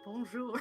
Bonjour.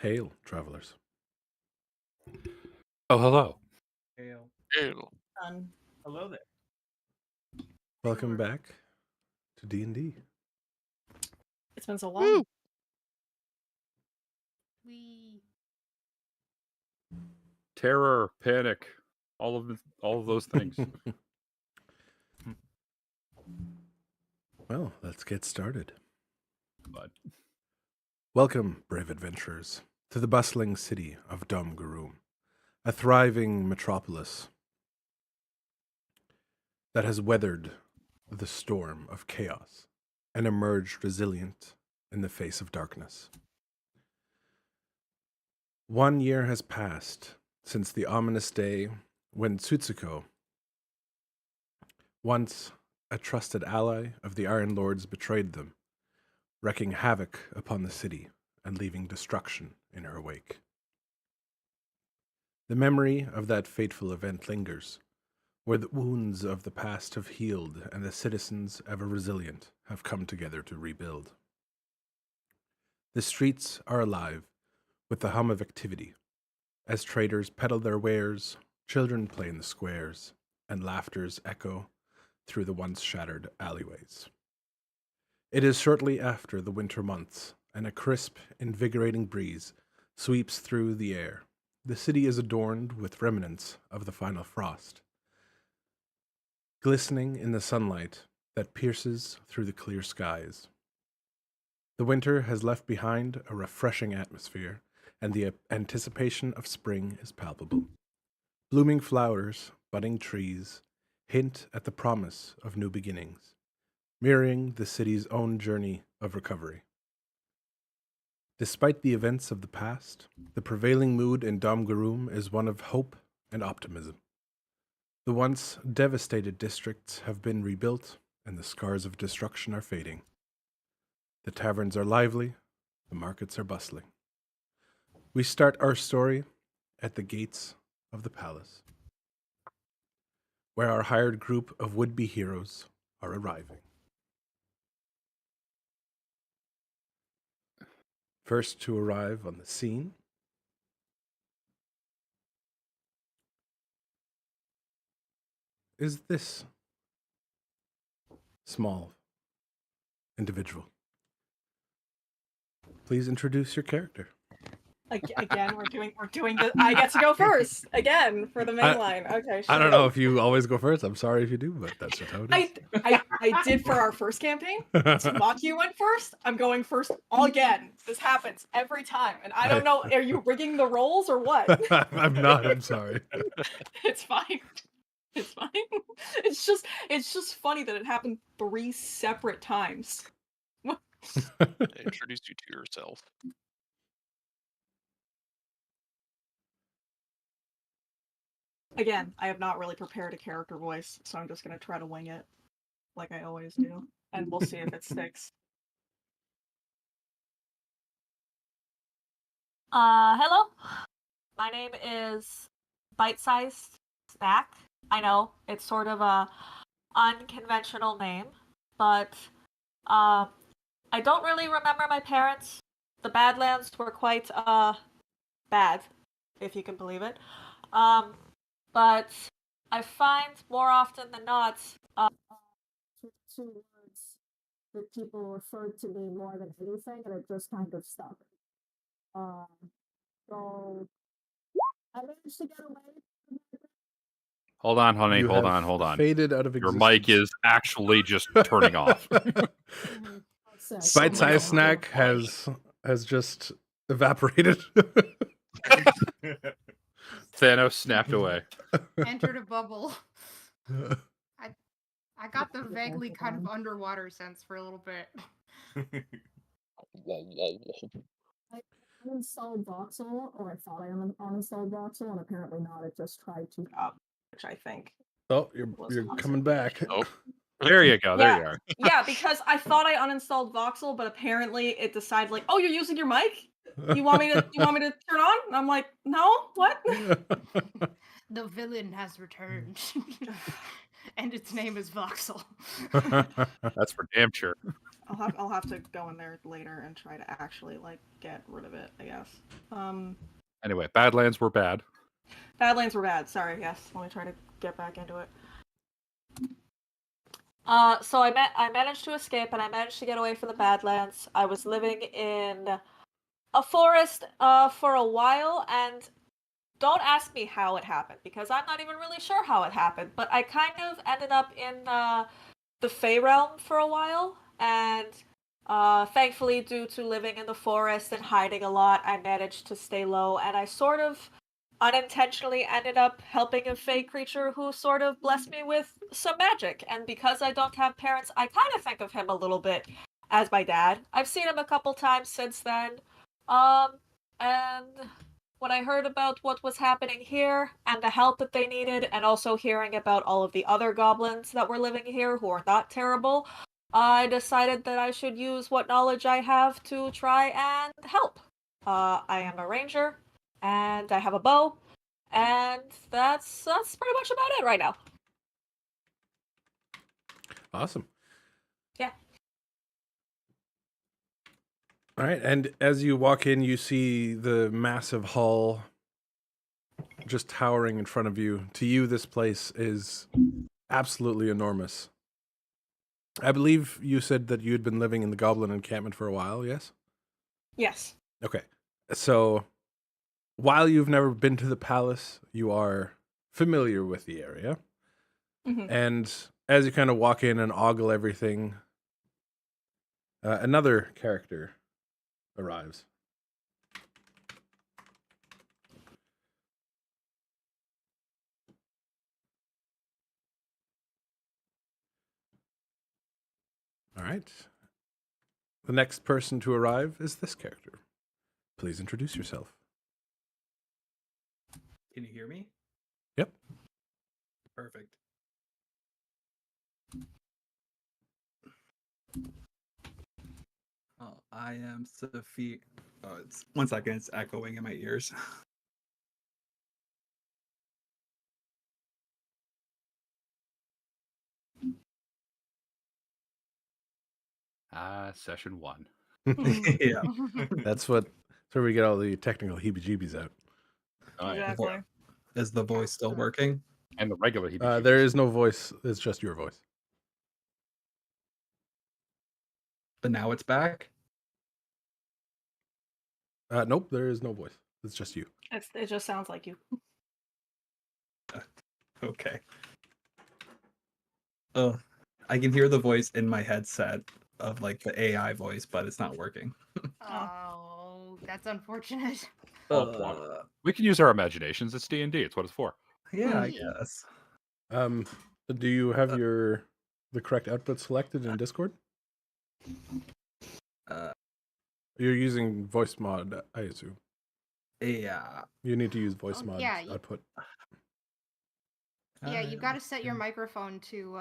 Hail, travelers. Oh, hello. Hail. Ew. Hello there. Welcome back to D&D. It's been so long. Woo! We Terror, panic, all of those things. Well, let's get started. But Welcome, brave adventurers, to the bustling city of Domgaroom, a thriving metropolis that has weathered the storm of chaos and emerged resilient in the face of darkness. 1 year has passed since the ominous day when Tsutsiko, once a trusted ally of the Iron Lords, betrayed them, wreaking havoc upon the city and leaving destruction in her wake. The memory of that fateful event lingers, where the wounds of the past have healed and the citizens, ever resilient, have come together to rebuild. The streets are alive with the hum of activity, as traders peddle their wares, children play in the squares, and laughters echo through the once shattered alleyways. It is shortly after the winter months, and a crisp, invigorating breeze sweeps through the air. The city is adorned with remnants of the final frost, glistening in the sunlight that pierces through the clear skies. The winter has left behind a refreshing atmosphere, and the anticipation of spring is palpable. Blooming flowers, budding trees, hint at the promise of new beginnings, mirroring the city's own journey of recovery. Despite the events of the past, the prevailing mood in Domgaroom is one of hope and optimism. The once devastated districts have been rebuilt, and the scars of destruction are fading. The taverns are lively, the markets are bustling. We start our story at the gates of the palace, where our hired group of would-be heroes are arriving. First to arrive on the scene is this small individual. Please introduce your character. Again, we're doing the. I get to go first again for the main line. Okay, I don't sure. know if you always go first. I'm sorry if you do, but that's just how it is. I did for our first campaign. Maki went first. I'm going first again. This happens every time, and I don't know. Are you rigging the rolls or what? I'm not. I'm sorry. It's fine. It's fine. It's just funny that it happened 3 separate times. I introduced you to yourself. Again, I have not really prepared a character voice, so I'm just gonna try to wing it, like I always do, and we'll see if it sticks. Hello. My name is Bite-Sized Snack. I know it's sort of a unconventional name, but I don't really remember my parents. The Badlands were quite bad, if you can believe it. But I find more often than not two words that people refer to me more than anything, and it just kind of stuck. So I managed to get away. hold on, honey. You Hold have on. Faded out of Your existence. mic is actually just turning off. Bite-sized snack has just evaporated. Thanos snapped away. entered a bubble. I got the vaguely kind of underwater sense for a little bit. I uninstalled Voxel, or I thought I uninstalled Voxel, and apparently not. It just tried to which I think. Oh, you're coming back. Oh, There you go. There Yeah. you are. Yeah, because I thought I uninstalled Voxel, but apparently it decided like, oh, you're using your mic? You want me to turn on? And I'm like, no, what? The villain has returned. And its name is Voxel. That's for damn sure. I'll have to go in there later and try to actually like get rid of it, I guess. Anyway, Badlands were bad. Badlands were bad. Sorry, yes. Let me try to get back into it. So I managed to escape and I managed to get away from the Badlands. I was living in a forest for a while, and don't ask me how it happened because I'm not even really sure how it happened. But I kind of ended up in the Fey realm for a while, and thankfully, due to living in the forest and hiding a lot, I managed to stay low, and I sort of unintentionally ended up helping a Fey creature who sort of blessed me with some magic. And because I don't have parents, I kind of think of him a little bit as my dad. I've seen him a couple times since then. And when I heard about what was happening here and the help that they needed, and also hearing about all of the other goblins that were living here who are not terrible, I decided that I should use what knowledge I have to try and help. I am a ranger, and I have a bow, and that's pretty much about it right now. Awesome. Yeah. All right, and as you walk in, you see the massive hall just towering in front of you. To you, this place is absolutely enormous. I believe you said that you had been living in the Goblin encampment for a while, yes? Yes. Okay. So, while you've never been to the palace, you are familiar with the area. Mhm. And as you kind of walk in and ogle everything, another character arrives. All right. The next person to arrive is this character. Please introduce yourself. Can you hear me? Yep. Perfect. Oh, I am Sophie. Oh, it's 1 second. It's echoing in my ears. Session 1. Yeah. That's where we get all the technical heebie-jeebies out. Oh, yeah. Exactly. Is the voice still working? And the regular There is no voice. It's just your voice. But now it's back? Nope, there is no voice. It's just you. It just sounds like you. Okay. Oh, I can hear the voice in my headset of like the AI voice, but it's not working. Oh, that's unfortunate. Well, plot. We can use our imaginations. It's D&D. It's what it's for. Yeah, I guess. Do you have the correct output selected in Discord? Uh, You're using voice mod, I assume. yeah. You need to use voice mod yeah, output. Yeah, you got to set your microphone to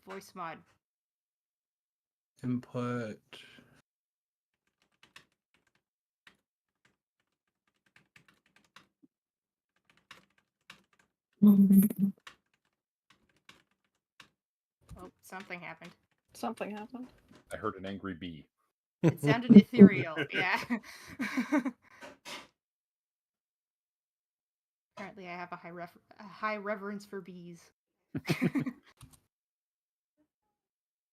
voice mod. Input. Oh, something happened. Something happened. I heard an angry bee. It sounded ethereal. Yeah. Apparently, I have a high reverence for bees.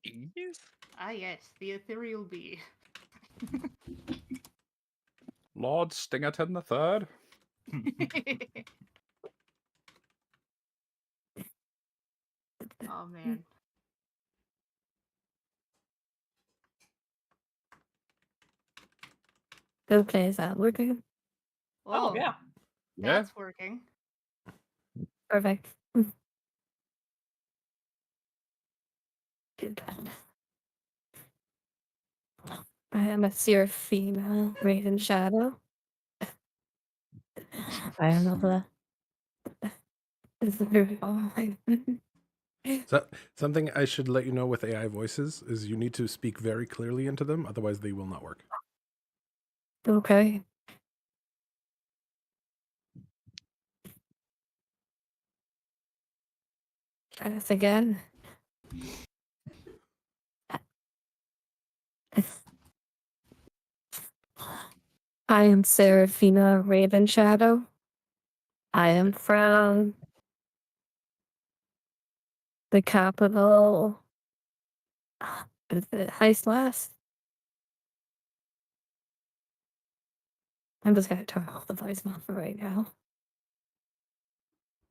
Bees? Ah, yes, the ethereal bee. Lord Stingerton the Third. Oh man. Okay, is that working? Oh, Whoa, yeah. that's working. Perfect. Good. I am a Seraphina, Raven Shadow. I don't know that. Is there, So, something I should let you know with AI voices is you need to speak very clearly into them, otherwise they will not work. okay. Try this again. I am Seraphina Raven Shadow. I am from the capital. Is it Heist West? I'm just gonna turn off the voicemail for right now.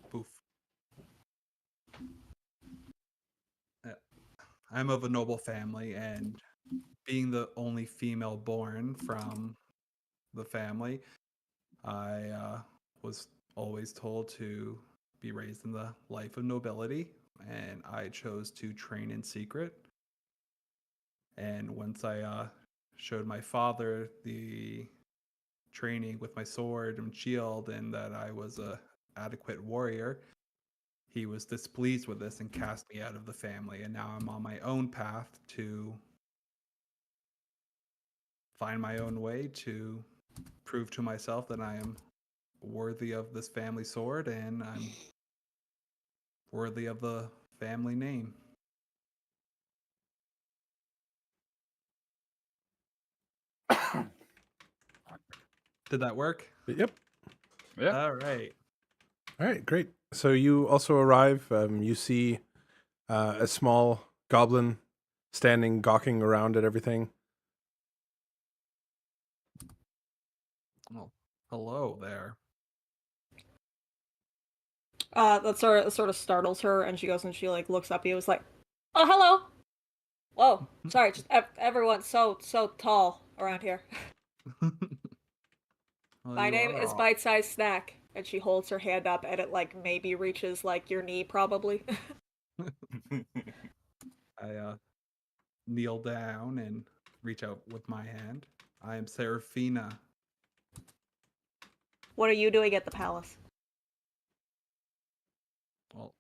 Poof. I'm of a noble family, and being the only female born from the family, I was always told to be raised in the life of nobility, and I chose to train in secret. And once I showed my father the training with my sword and shield, and that I was a adequate warrior, he was displeased with this and cast me out of the family. And now I'm on my own path to find my own way to prove to myself that I am worthy of this family sword and I'm worthy of the family name. Did that work? Yep. Yeah. All right. All right, great. So you also arrive. You see a small goblin standing, gawking around at everything. Well, hello there. That sort of startles her, and she goes and she like looks up at you. It's like, oh, hello. Whoa, sorry, just everyone's so tall around here. Well, My you name are is all- Bite Size Snack, and she holds her hand up, and it like maybe reaches like your knee, probably. I kneel down and reach out with my hand. I am Serafina. What are you doing at the palace? Well,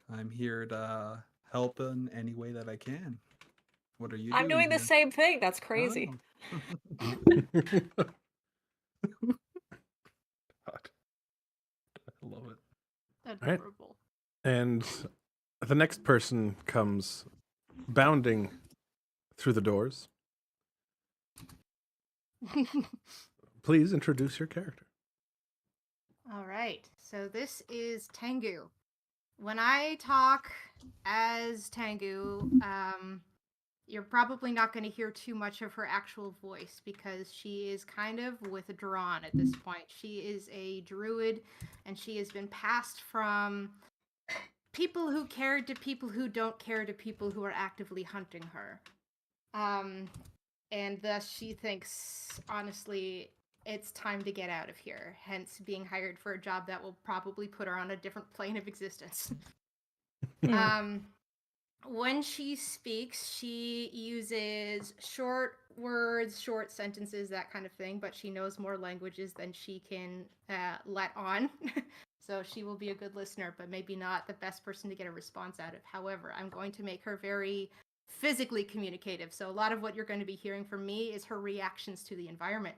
I'm here to help in any way that I can. What are you I'm doing the here? same thing. That's crazy. Oh. God. I love it. Right. Adorable. And the next person comes bounding through the doors. Please introduce your character. All right. So this is Tengu. When I talk as Tengu, you're probably not going to hear too much of her actual voice because she is kind of withdrawn at this point. She is a druid, and she has been passed from people who care to people who don't care to people who are actively hunting her. And thus she thinks, honestly, it's time to get out of here, hence being hired for a job that will probably put her on a different plane of existence. When she speaks, she uses short words, short sentences, that kind of thing, but she knows more languages than she can let on. So she will be a good listener, but maybe not the best person to get a response out of. However, I'm going to make her very physically communicative. So a lot of what you're going to be hearing from me is her reactions to the environment.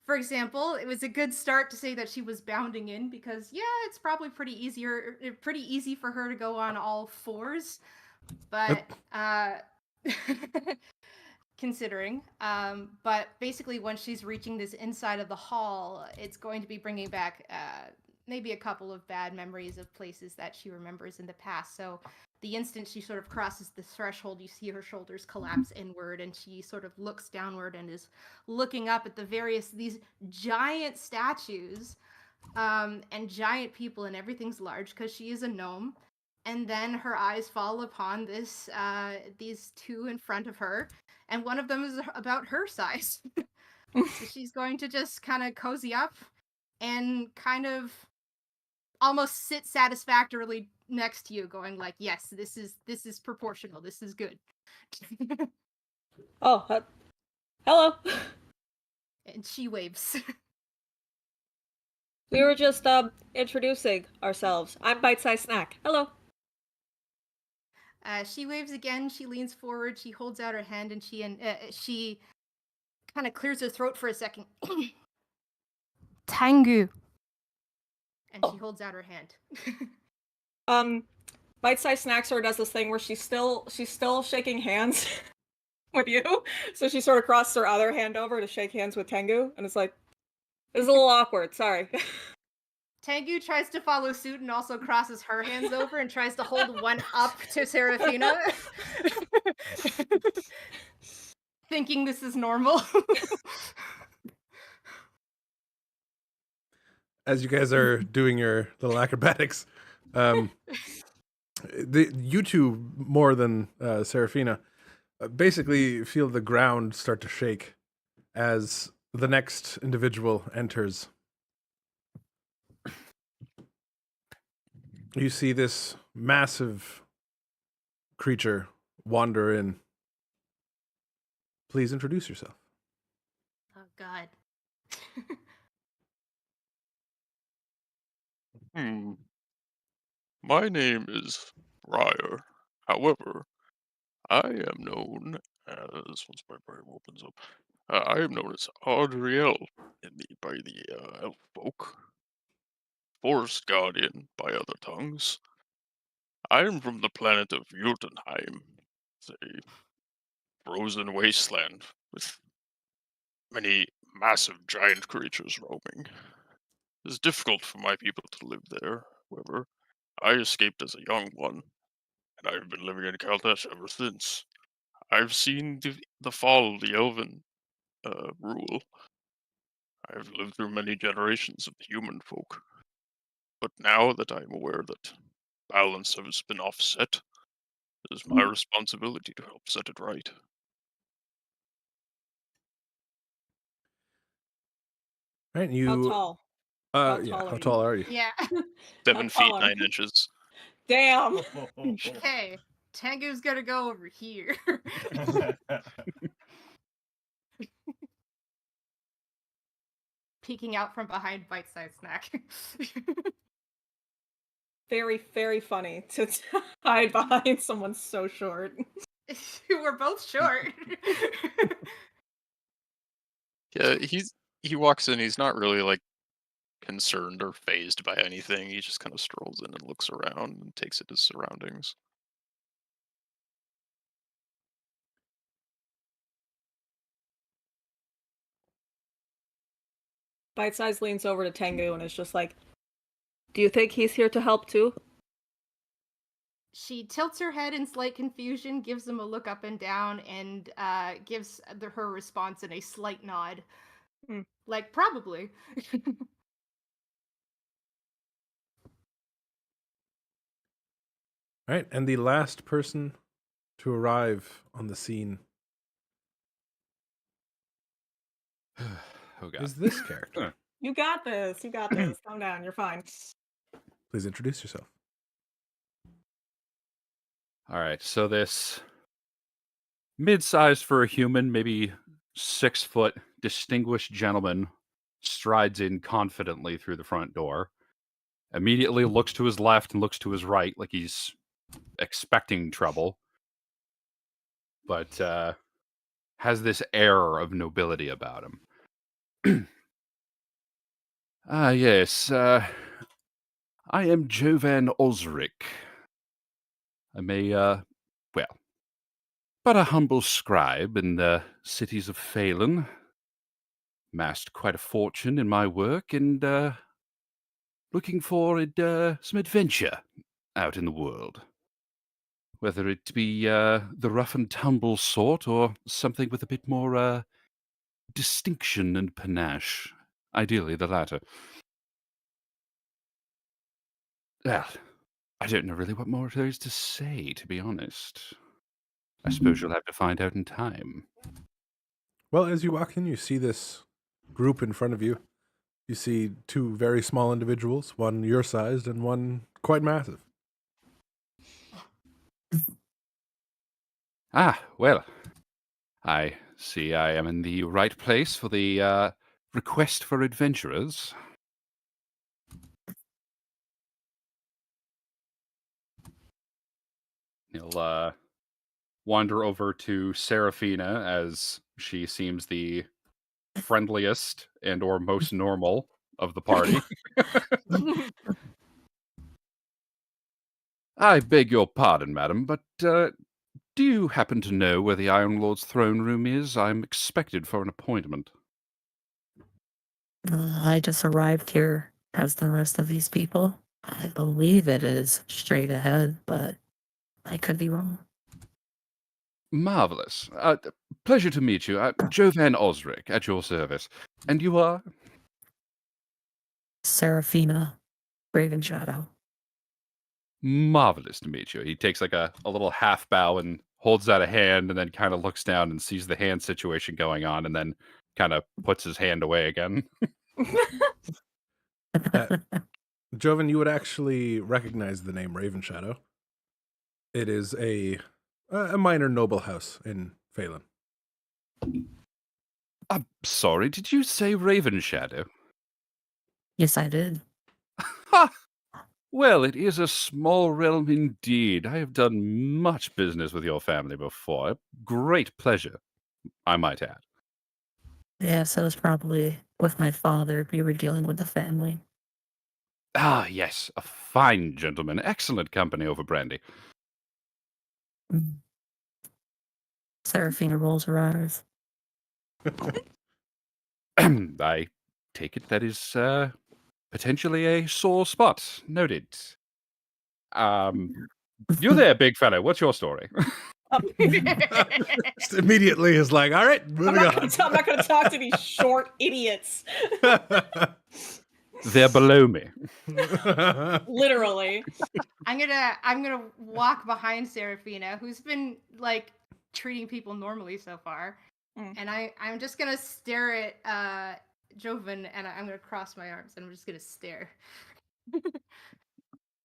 For example, it was a good start to say that she was bounding in because, yeah, it's probably pretty easy for her to go on all fours. But considering, but basically when she's reaching this inside of the hall, it's going to be bringing back maybe a couple of bad memories of places that she remembers in the past. So the instant she sort of crosses the threshold, you see her shoulders collapse inward, and she sort of looks downward and is looking up at these giant statues and giant people, and everything's large because she is a gnome. And then her eyes fall upon these two in front of her, and one of them is about her size. So she's going to just kind of cozy up and kind of almost sit satisfactorily next to you, going like, "Yes, this is proportional. This is good." Oh, hello. And she waves. We were just introducing ourselves. I'm Bite Size Snack. Hello. She waves again. She leans forward. She holds out her hand, and she kind of clears her throat for a second. Tengu. And she holds out her hand. Bite Size Snack sort of does this thing where she's still shaking hands with you. So she sort of crosses her other hand over to shake hands with Tengu, and it's like, it's a little awkward. Sorry. Tengu tries to follow suit and also crosses her hands over and tries to hold one up to Serafina. Thinking this is normal. As you guys are doing your little acrobatics, you two, more than Serafina, basically feel the ground start to shake as the next individual enters. You see this massive creature wander in. Please introduce yourself. Oh god. My name is Briar. However, I am known as once my brain opens up. I am known as Audriel by the elf folk, Forest Guardian by other tongues. I am from the planet of Jotunheim. It's a frozen wasteland with many massive giant creatures roaming. It is difficult for my people to live there. However, I escaped as a young one, and I have been living in Caldesh ever since. I've seen the fall of the elven rule. I've lived through many generations of the human folk. But now that I am aware that balance has been offset, it is my responsibility to help set it right. Right, How you. tall? How are you? tall are you? Yeah. 7 tall feet are 9 you? inches. Damn. Okay. Tengu's gonna go over here. Peeking out from behind bite-sized snack. Very, very funny to hide behind someone so short. We're both short. Yeah, he walks in, he's not really like concerned or phased by anything. He just kind of strolls in and looks around and takes in his surroundings. Bite Size leans over to Tengu and is just like, "Do you think he's here to help too?" She tilts her head in slight confusion, gives him a look up and down, and gives her response in a slight nod. Like, probably. All right, and the last person to arrive on the scene Oh god. is this character. You got this. You got this. Calm down. You're fine. Please introduce yourself. All right, so this mid-sized for a human, maybe 6 foot, distinguished gentleman strides in confidently through the front door. Immediately looks to his left and looks to his right like he's expecting trouble, but has this air of nobility about him. Yes, I am Jovan Osric. I'm but a humble scribe in the cities of Phelan. Amassed quite a fortune in my work and looking for some adventure out in the world. Whether it be the rough and tumble sort or something with a bit more distinction and panache. Ideally the latter. Well, I don't know really what more there is to say, to be honest. I suppose you'll have to find out in time. Well, as you walk in, you see this group in front of you. You see two very small individuals, one your sized and one quite massive. Ah, well, I see I am in the right place for the request for adventurers. He'll wander over to Serafina as she seems the friendliest and or most normal of the party. I beg your pardon, madam, but do you happen to know where the Iron Lord's throne room is? I'm expected for an appointment. I just arrived here as the rest of these people. I believe it is straight ahead, but I could be wrong. Marvelous. Pleasure to meet you. Joe Van Osric, at your service. And you are? Serafina Raven Shadow. Marvelous to meet you. He takes like a little half bow and holds out a hand and then kind of looks down and sees the hand situation going on and then kind of puts his hand away again. Joven, you would actually recognize the name Raven Shadow. It is a minor noble house in Phelan. I'm sorry, did you say Raven Shadow? Yes, I did. Ha! Well, it is a small realm indeed. I have done much business with your family before. Great pleasure, I might add. Yeah, so it's probably with my father. We were dealing with the family. Ah, yes, a fine gentleman. Excellent company over brandy. Mm. Serafina rolls her eyes. I take it that is potentially a sore spot. Noted. You there, big fellow. What's your story? Just immediately is like, all right, I'm moving not on. gonna talk to these short idiots. They're below me. Literally. I'm gonna walk behind Serafina, who's been like treating people normally so far, and I'm just gonna stare at Joven, and I'm gonna cross my arms, and I'm just gonna stare.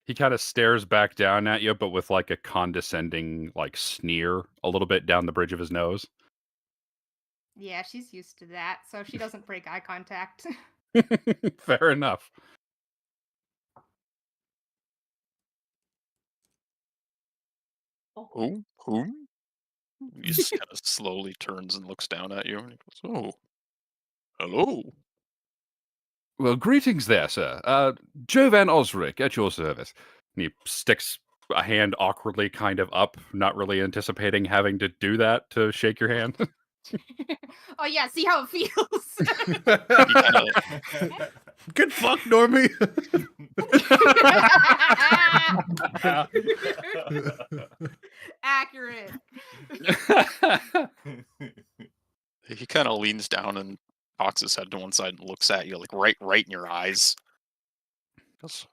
He kind of stares back down at you, but with like a condescending like sneer a little bit down the bridge of his nose. Yeah, she's used to that, so she doesn't break eye contact. Fair enough. Whom? He just kind of slowly turns and looks down at you, and he goes, "Oh, hello." Well, greetings there, sir. Joe Van Osric, at your service. And he sticks a hand awkwardly kind of up, not really anticipating having to do that to shake your hand. Oh yeah, see how it feels. Good fuck, Normie. Accurate. He kind of leans down and cocks his head to one side and looks at you, like right in your eyes. Goes,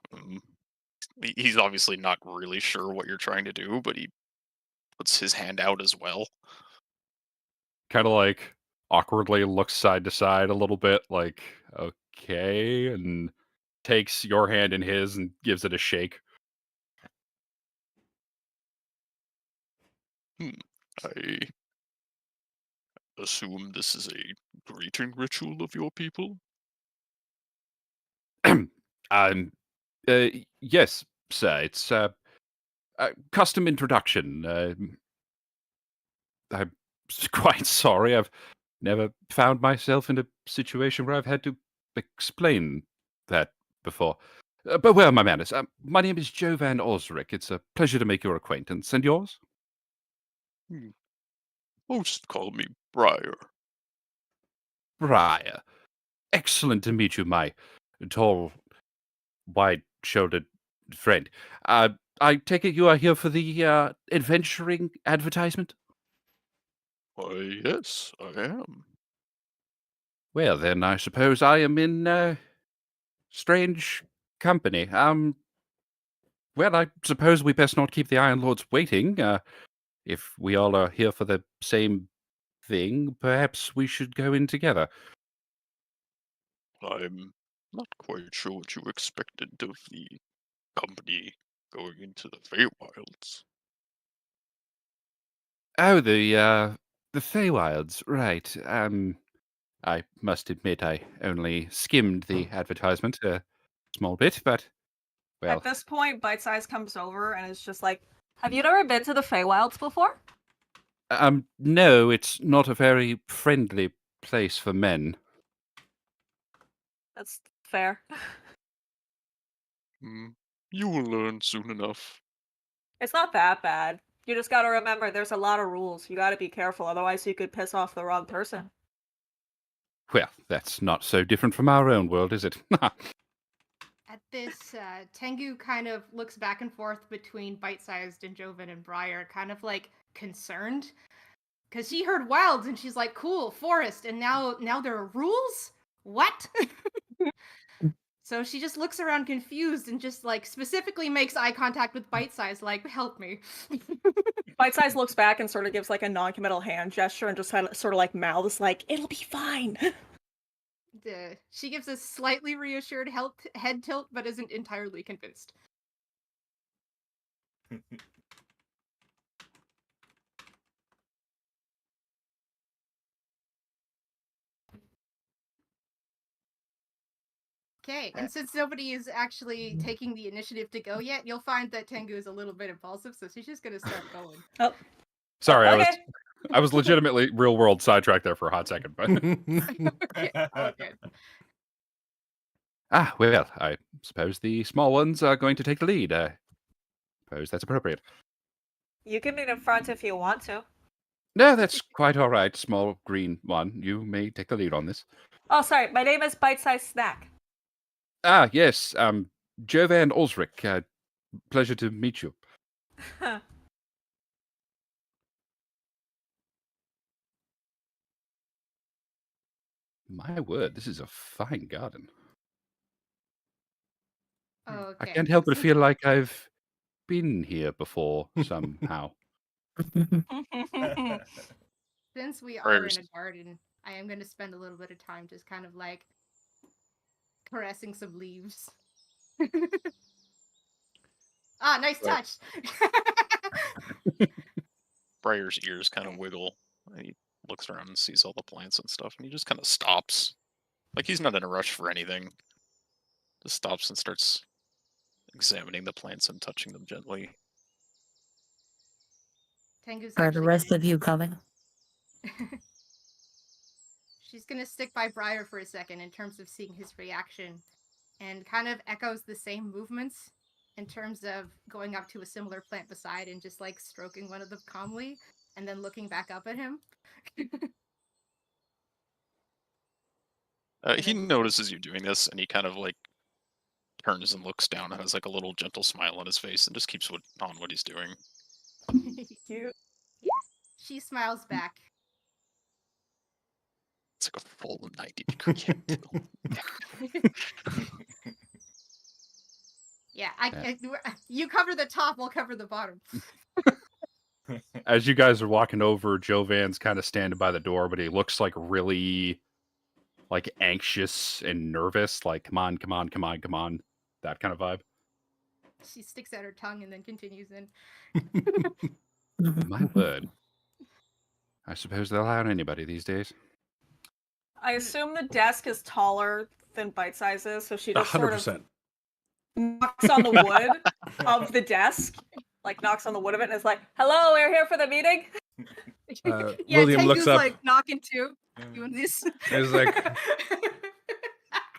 He's obviously not really sure what you're trying to do, but he puts his hand out as well. Kind of like awkwardly looks side to side a little bit, like, okay, and takes your hand in his and gives it a shake. I assume this is a greeting ritual of your people? um, yes, sir. It's a custom introduction. I'm quite sorry. I've never found myself in a situation where I've had to explain that before. But where are my manners? My name is Joe Van Osric. It's a pleasure to make your acquaintance. And yours? Most call me Briar. Briar. Excellent to meet you, my tall, wide-shouldered friend. I take it you are here for the adventuring advertisement? Why, yes, I am. Well, then, I suppose I am in strange company. Well, I suppose we best not keep the Iron Lords waiting. If we all are here for the same thing, perhaps we should go in together. I'm not quite sure what you expected of the company going into the Feywilds. Oh, the Feywilds, right. I must admit I only skimmed the advertisement a small bit, but, well, At this point, Bite Size comes over and is just like, "Have you ever been to the Feywilds before?" no, it's not a very friendly place for men. That's fair. You will learn soon enough. It's not that bad. You just gotta remember there's a lot of rules. You gotta be careful, otherwise you could piss off the wrong person. Well, that's not so different from our own world, is it? this, Tengu kind of looks back and forth between Bite-Sized and Joven and Briar, kind of like concerned. Because she heard wilds and she's like, cool, forest, and now there are rules? What? So she just looks around confused and just like specifically makes eye contact with Bite-Size, like, help me. Bite Size looks back and sort of gives like a non-committal hand gesture and just sort of like mouths like, it'll be fine. She gives a slightly reassured head tilt, but isn't entirely convinced. Okay, and since nobody is actually taking the initiative to go yet, you'll find that Tengu is a little bit impulsive, so she's just gonna start going. Oh, Sorry, okay. I was legitimately real world sidetracked there for a hot second, but Okay, all good. well, I suppose the small ones are going to take the lead. I suppose that's appropriate. You can meet in front if you want to. No, that's quite all right, small green one. You may take the lead on this. Oh, sorry. My name is Bite-Sized Snack. Ah, yes, Jovan Ulrich. Pleasure to meet you. My word, this is a fine garden. Okay. I can't help but feel like I've been here before somehow. Since we are Prayers. in a garden, I am going to spend a little bit of time just kind of like caressing some leaves. Nice Right. touch. Briar's ears kind of wiggle. And he looks around and sees all the plants and stuff, and he just kind of stops. Like he's not in a rush for anything. Just stops and starts examining the plants and touching them gently. Tengu's Are the actually rest gonna... of you coming? She's gonna stick by Briar for a second in terms of seeing his reaction, and kind of echoes the same movements in terms of going up to a similar plant beside and just like stroking one of them calmly, and then looking back up at him. He notices you doing this, and he kind of like turns and looks down and has like a little gentle smile on his face and just keeps on what he's doing. Cute. She smiles back. It's like a full 90-degree angle. Yeah, you cover the top, I'll cover the bottom. As you guys are walking over, Jovan's kind of standing by the door, but he looks like really like anxious and nervous, like come on, come on, come on, come on. That kind of vibe. She sticks out her tongue and then continues in. My word. I suppose they'll hire anybody these days. I assume the desk is taller than Bite Size is, so she just sort of 100%. knocks on the wood of the desk, like knocks on the wood of it, and is like, "Hello, we're here for the meeting." Yeah, William Tengu's looks up. like knocking too, doing this. He's like,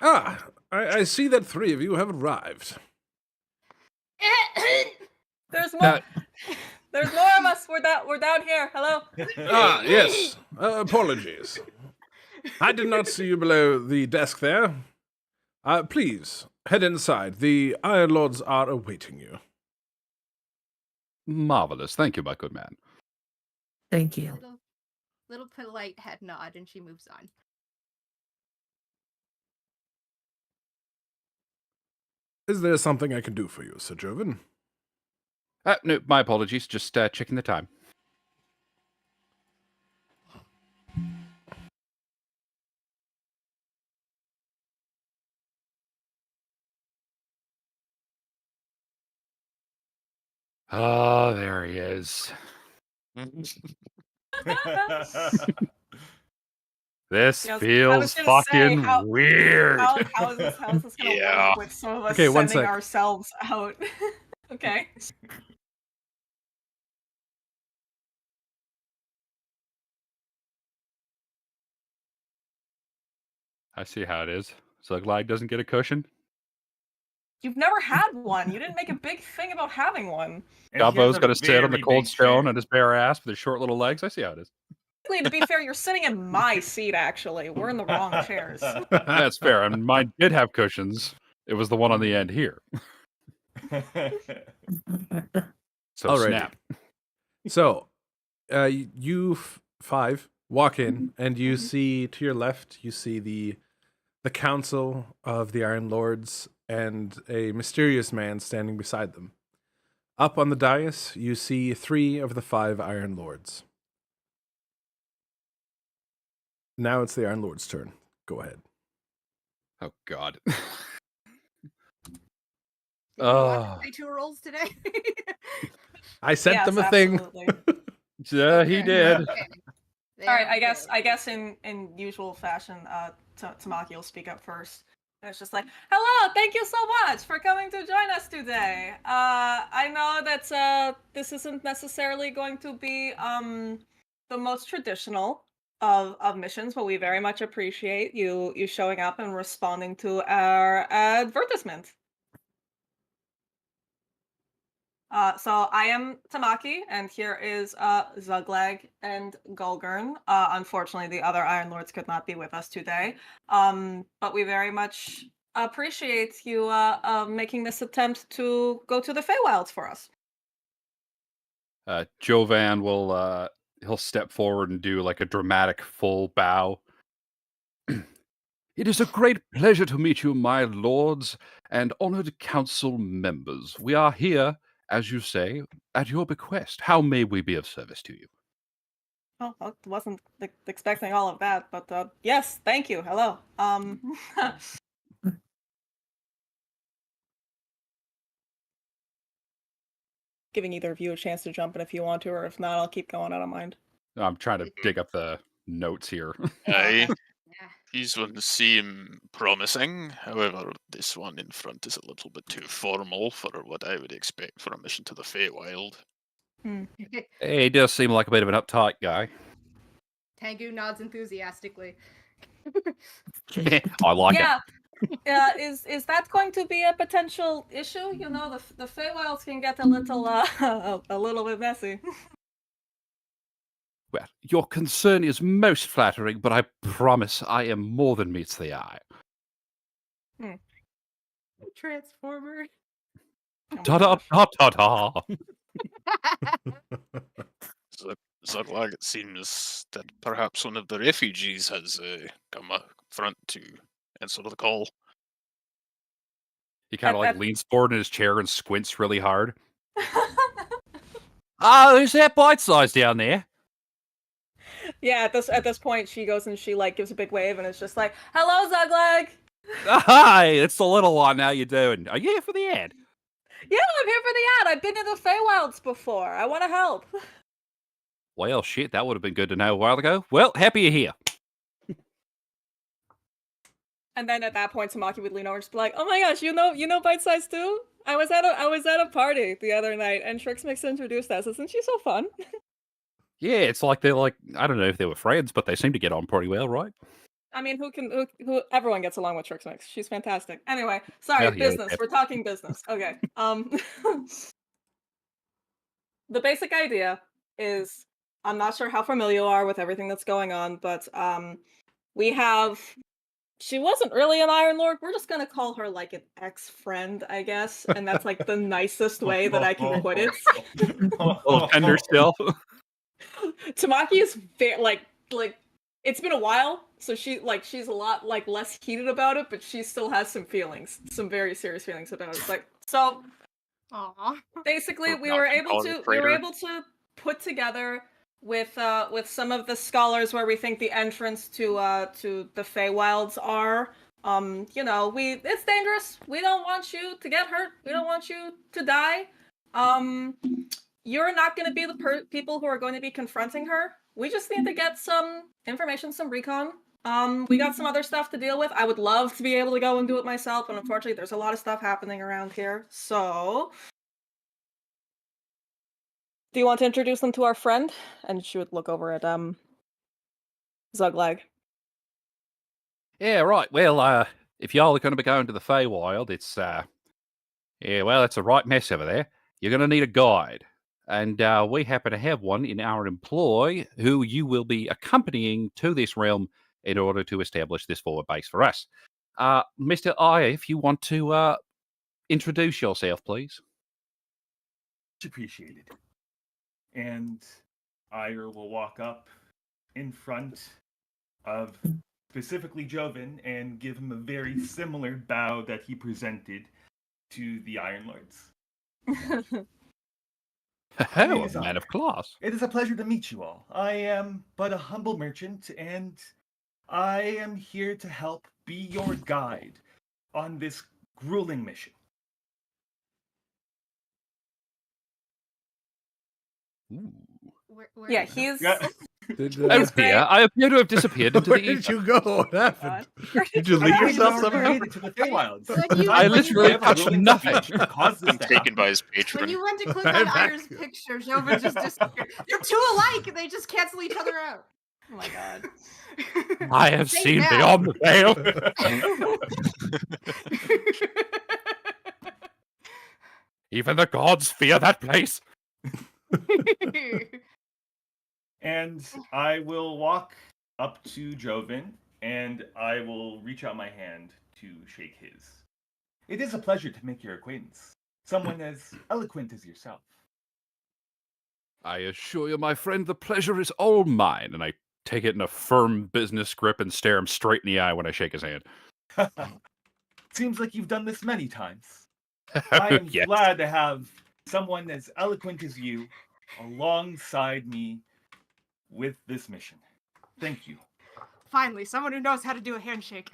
I see that 3 of you have arrived. There's more. There's more of us. We're down here. Hello. Yes. Apologies. I did not see you below the desk there. Please, head inside. The Iron Lords are awaiting you. Marvelous. Thank you, my good man. Thank you. Little polite head nod, and she moves on. Is there something I can do for you, Sir Joven? No, my apologies. Just checking the time. Oh, there he is. This Yeah, I was feels just gonna fucking say, weird. How is this gonna Yeah. work with some of us Okay, one sending sec. ourselves out? Okay. I see how it is. Zuglag doesn't get a cushion. You've never had one. You didn't make a big thing about having one. And he has Gobbo's a got to sit on the very cold big stone chair. on his bare ass with his short little legs. I see how it is. To be fair, you're sitting in my seat. Actually, we're in the wrong chairs. That's fair. And mine did have cushions. It was the one on the end here. So Alrighty. snap. So, you five walk in, and you see to your left, you see the council of the Iron Lords and a mysterious man standing beside them. Up on the dais, you see 3 of the 5 Iron Lords. Now it's the Iron Lord's turn. Go ahead. Oh God. Did you watch Oh, my 2 rolls today? I sent Yes, them a thing. absolutely. yeah, he Okay. did. Okay. All right, There I we guess in usual fashion, Tamaki will speak up first. And it's just like, hello, thank you so much for coming to join us today. I know that this isn't necessarily going to be the most traditional of missions, but we very much appreciate you showing up and responding to our advertisement. So I am Tamaki, and here is Zuglag and Gulgurn. Unfortunately, the other Iron Lords could not be with us today, but we very much appreciate you making this attempt to go to the Feywilds for us. Jovan will he'll step forward and do like a dramatic full bow. It is a great pleasure to meet you, my lords and honored council members. We are here, as you say, at your bequest. How may we be of service to you? Oh, I wasn't expecting all of that, but yes, thank you. Hello. Giving either of you a chance to jump in if you want to, or if not, I'll keep going. I don't mind. I'm trying to dig up the notes here. Aye. Yeah. These ones seem promising. However, this one in front is a little bit too formal for what I would expect for a mission to the Feywild. He does seem like a bit of an uptight guy. Tengu nods enthusiastically. I like it. Yeah. Is that going to be a potential issue? You know, the Feywilds can get a little a little bit messy. Well, your concern is most flattering, but I promise I am more than meets the eye. Transformer. Ta-da, ta-da. Zuglag, it seems that perhaps one of the refugees has come up front to answer the call. He kind of like At- leans forward in his chair and squints really hard. Who's that bite size down there? Yeah, at this point, she goes and she like gives a big wave, and it's just like, "Hello, Zuglag." Hi, it's the little one. How you doing? Are you here for the ad? Yeah, I'm here for the ad. I've been to the Feywilds before. I want to help. Well, shit, that would have been good to know a while ago. Well, happy you're here. And then at that point, Tamaki would lean over and just be like, "Oh my gosh, you know Bite Size too? I was at a party the other night, and Trixmix introduced us. Isn't she so fun?" Yeah, it's like they're like, I don't know if they were friends, but they seem to get on pretty well, right? I mean, who everyone gets along with Trixmix. She's fantastic. Anyway, sorry, Well, yeah, business. okay. We're talking business. Okay. The basic idea is, I'm not sure how familiar you are with everything that's going on, but we have. She wasn't really an Iron Lord. We're just gonna call her like an ex-friend, I guess, and that's like the nicest way that I can put it. A little tender still. Tamaki is like it's been a while, so she's a lot like less heated about it, but she still has some feelings, some very serious feelings about it. It's like, so Aw. basically We're we not were gonna able call it to a we traitor. were able to put together with some of the scholars where we think the entrance to the Feywilds are. You know, it's dangerous. We don't want you to get hurt. We don't want you to die. You're not going to be the people who are going to be confronting her. We just need to get some information, some recon. We got some other stuff to deal with. I would love to be able to go and do it myself, but unfortunately there's a lot of stuff happening around here. So, do you want to introduce them to our friend? And she would look over at Zuglag. Yeah, right. Well, if y'all are going to be going to the Feywild, it's it's a right mess over there. You're going to need a guide, and we happen to have one in our employ who you will be accompanying to this realm in order to establish this forward base for us. Mr. Aya, if you want to introduce yourself, please. Much appreciated. And Ire will walk up in front of specifically Joven and give him a very similar bow that he presented to the Iron Lords. My name Oh, is a man Ire. of class. It is a pleasure to meet you all. I am but a humble merchant, and I am here to help be your guide on this grueling mission. Ooh. Where Yeah, is he? he's Yeah. Did, Oh He's great. dear, I appear to have disappeared into where the did ether. you go? What happened? God. Did you I leave believe yourself you somehow? made it to the Feywilds. When you- I when you literally went- touched ruling nothing. speech that caused this to Taken happen. by his When patron. you went to click I'm on back. Ire's picture, Joven just disappeared. You're two alike. They just cancel each other out. Oh my god. I have Say seen now. beyond the veil. Even the gods fear that place. And I will walk up to Joven and I will reach out my hand to shake his. It is a pleasure to make your acquaintance. Someone as eloquent as yourself. I assure you, my friend, the pleasure is all mine. And I take it in a firm business grip and stare him straight in the eye when I shake his hand. Seems like you've done this many times. I am Yes. glad to have someone as eloquent as you alongside me with this mission. Thank you. Finally, someone who knows how to do a handshake.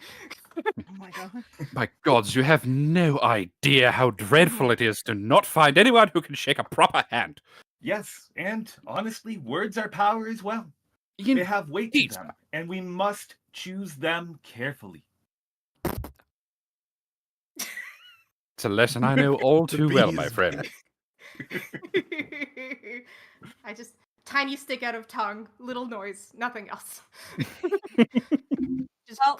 Oh my god. My gods, you have no idea how dreadful it is to not find anyone who can shake a proper hand. Yes, and honestly, words are power as well. They have weight to Indeed, them, and we must choose them carefully. It's a lesson I know all The too well, my bees. friend. I just tiny stick out of tongue, little noise, nothing else. Well,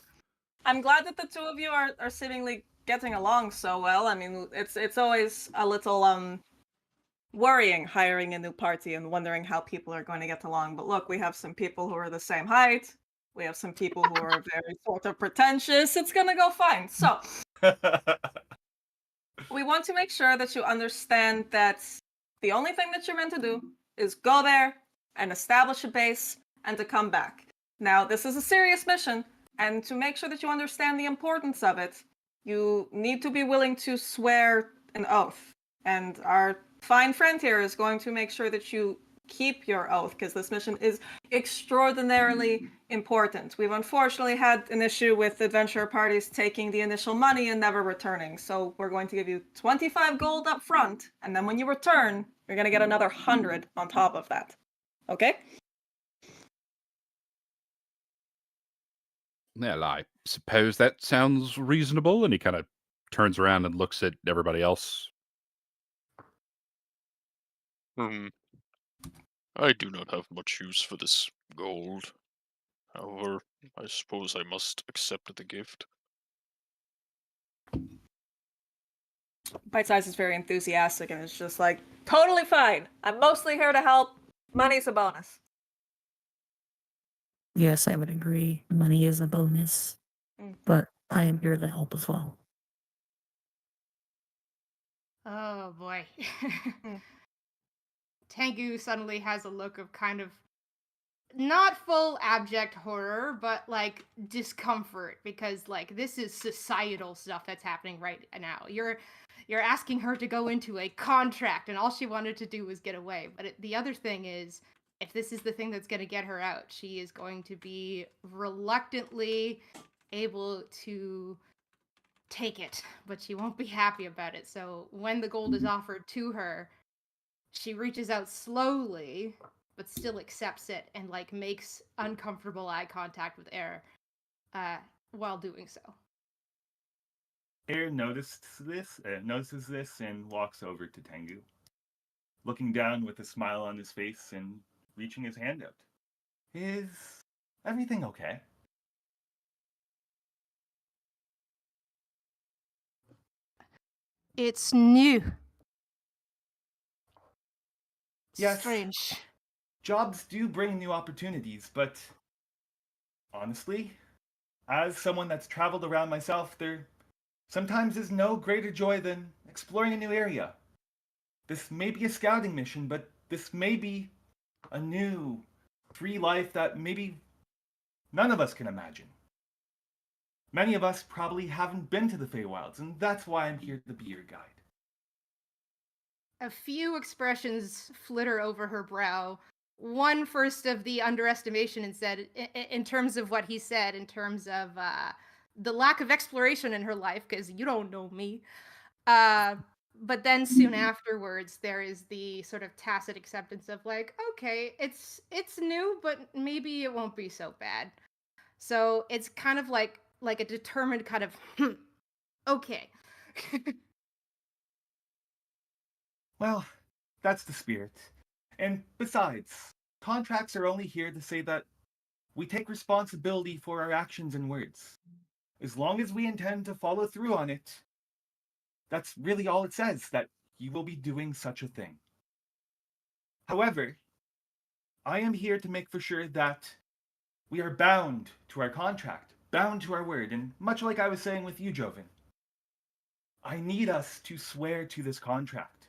I'm glad that the two of you are seemingly getting along so well. I mean, it's always a little worrying hiring a new party and wondering how people are going to get along. But look, we have some people who are the same height. We have some people who are very sort of pretentious. It's gonna go fine. So we want to make sure that you understand that the only thing that you're meant to do is go there and establish a base and to come back. Now, this is a serious mission, and to make sure that you understand the importance of it, you need to be willing to swear an oath. And our fine friend here is going to make sure that you keep your oath, because this mission is extraordinarily important. We've unfortunately had an issue with adventurer parties taking the initial money and never returning. So we're going to give you 25 gold up front, and then when you return, you're going to get another 100 on top of that. Okay? Well, I suppose that sounds reasonable. And he kind of turns around and looks at everybody else. I do not have much use for this gold. However, I suppose I must accept the gift. Bite Size is very enthusiastic and it's just like, totally fine. I'm mostly here to help. Money's a bonus. Yes, I would agree. Money is a bonus, Mm. but I am here to help as well. Oh boy. Tengu suddenly has a look of kind of not full abject horror, but like discomfort because like this is societal stuff that's happening right now. You're asking her to go into a contract and all she wanted to do was get away. But the other thing is if this is the thing that's going to get her out, she is going to be reluctantly able to take it, but she won't be happy about it. So when the gold is offered to her, she reaches out slowly, but still accepts it and like makes uncomfortable eye contact with Air while doing so. Air notices this and walks over to Tengu, looking down with a smile on his face and reaching his hand out. Is everything okay? It's new. Yes. Strange. Jobs do bring new opportunities, but honestly, as someone that's traveled around myself, there sometimes is no greater joy than exploring a new area. This may be a scouting mission, but this may be a new, free life that maybe none of us can imagine. Many of us probably haven't been to the Feywilds, and that's why I'm here to be your guide. A few expressions flitter over her brow. One first of the underestimation in terms of what he said, in terms of the lack of exploration in her life, because you don't know me. But then soon afterwards, there is the sort of tacit acceptance of like, okay, it's new, but maybe it won't be so bad. So it's kind of like a determined kind of, okay. Well, that's the spirit. And besides, contracts are only here to say that we take responsibility for our actions and words. As long as we intend to follow through on it, that's really all it says, that you will be doing such a thing. However, I am here to make for sure that we are bound to our contract, bound to our word, and much like I was saying with you, Joven, I need us to swear to this contract.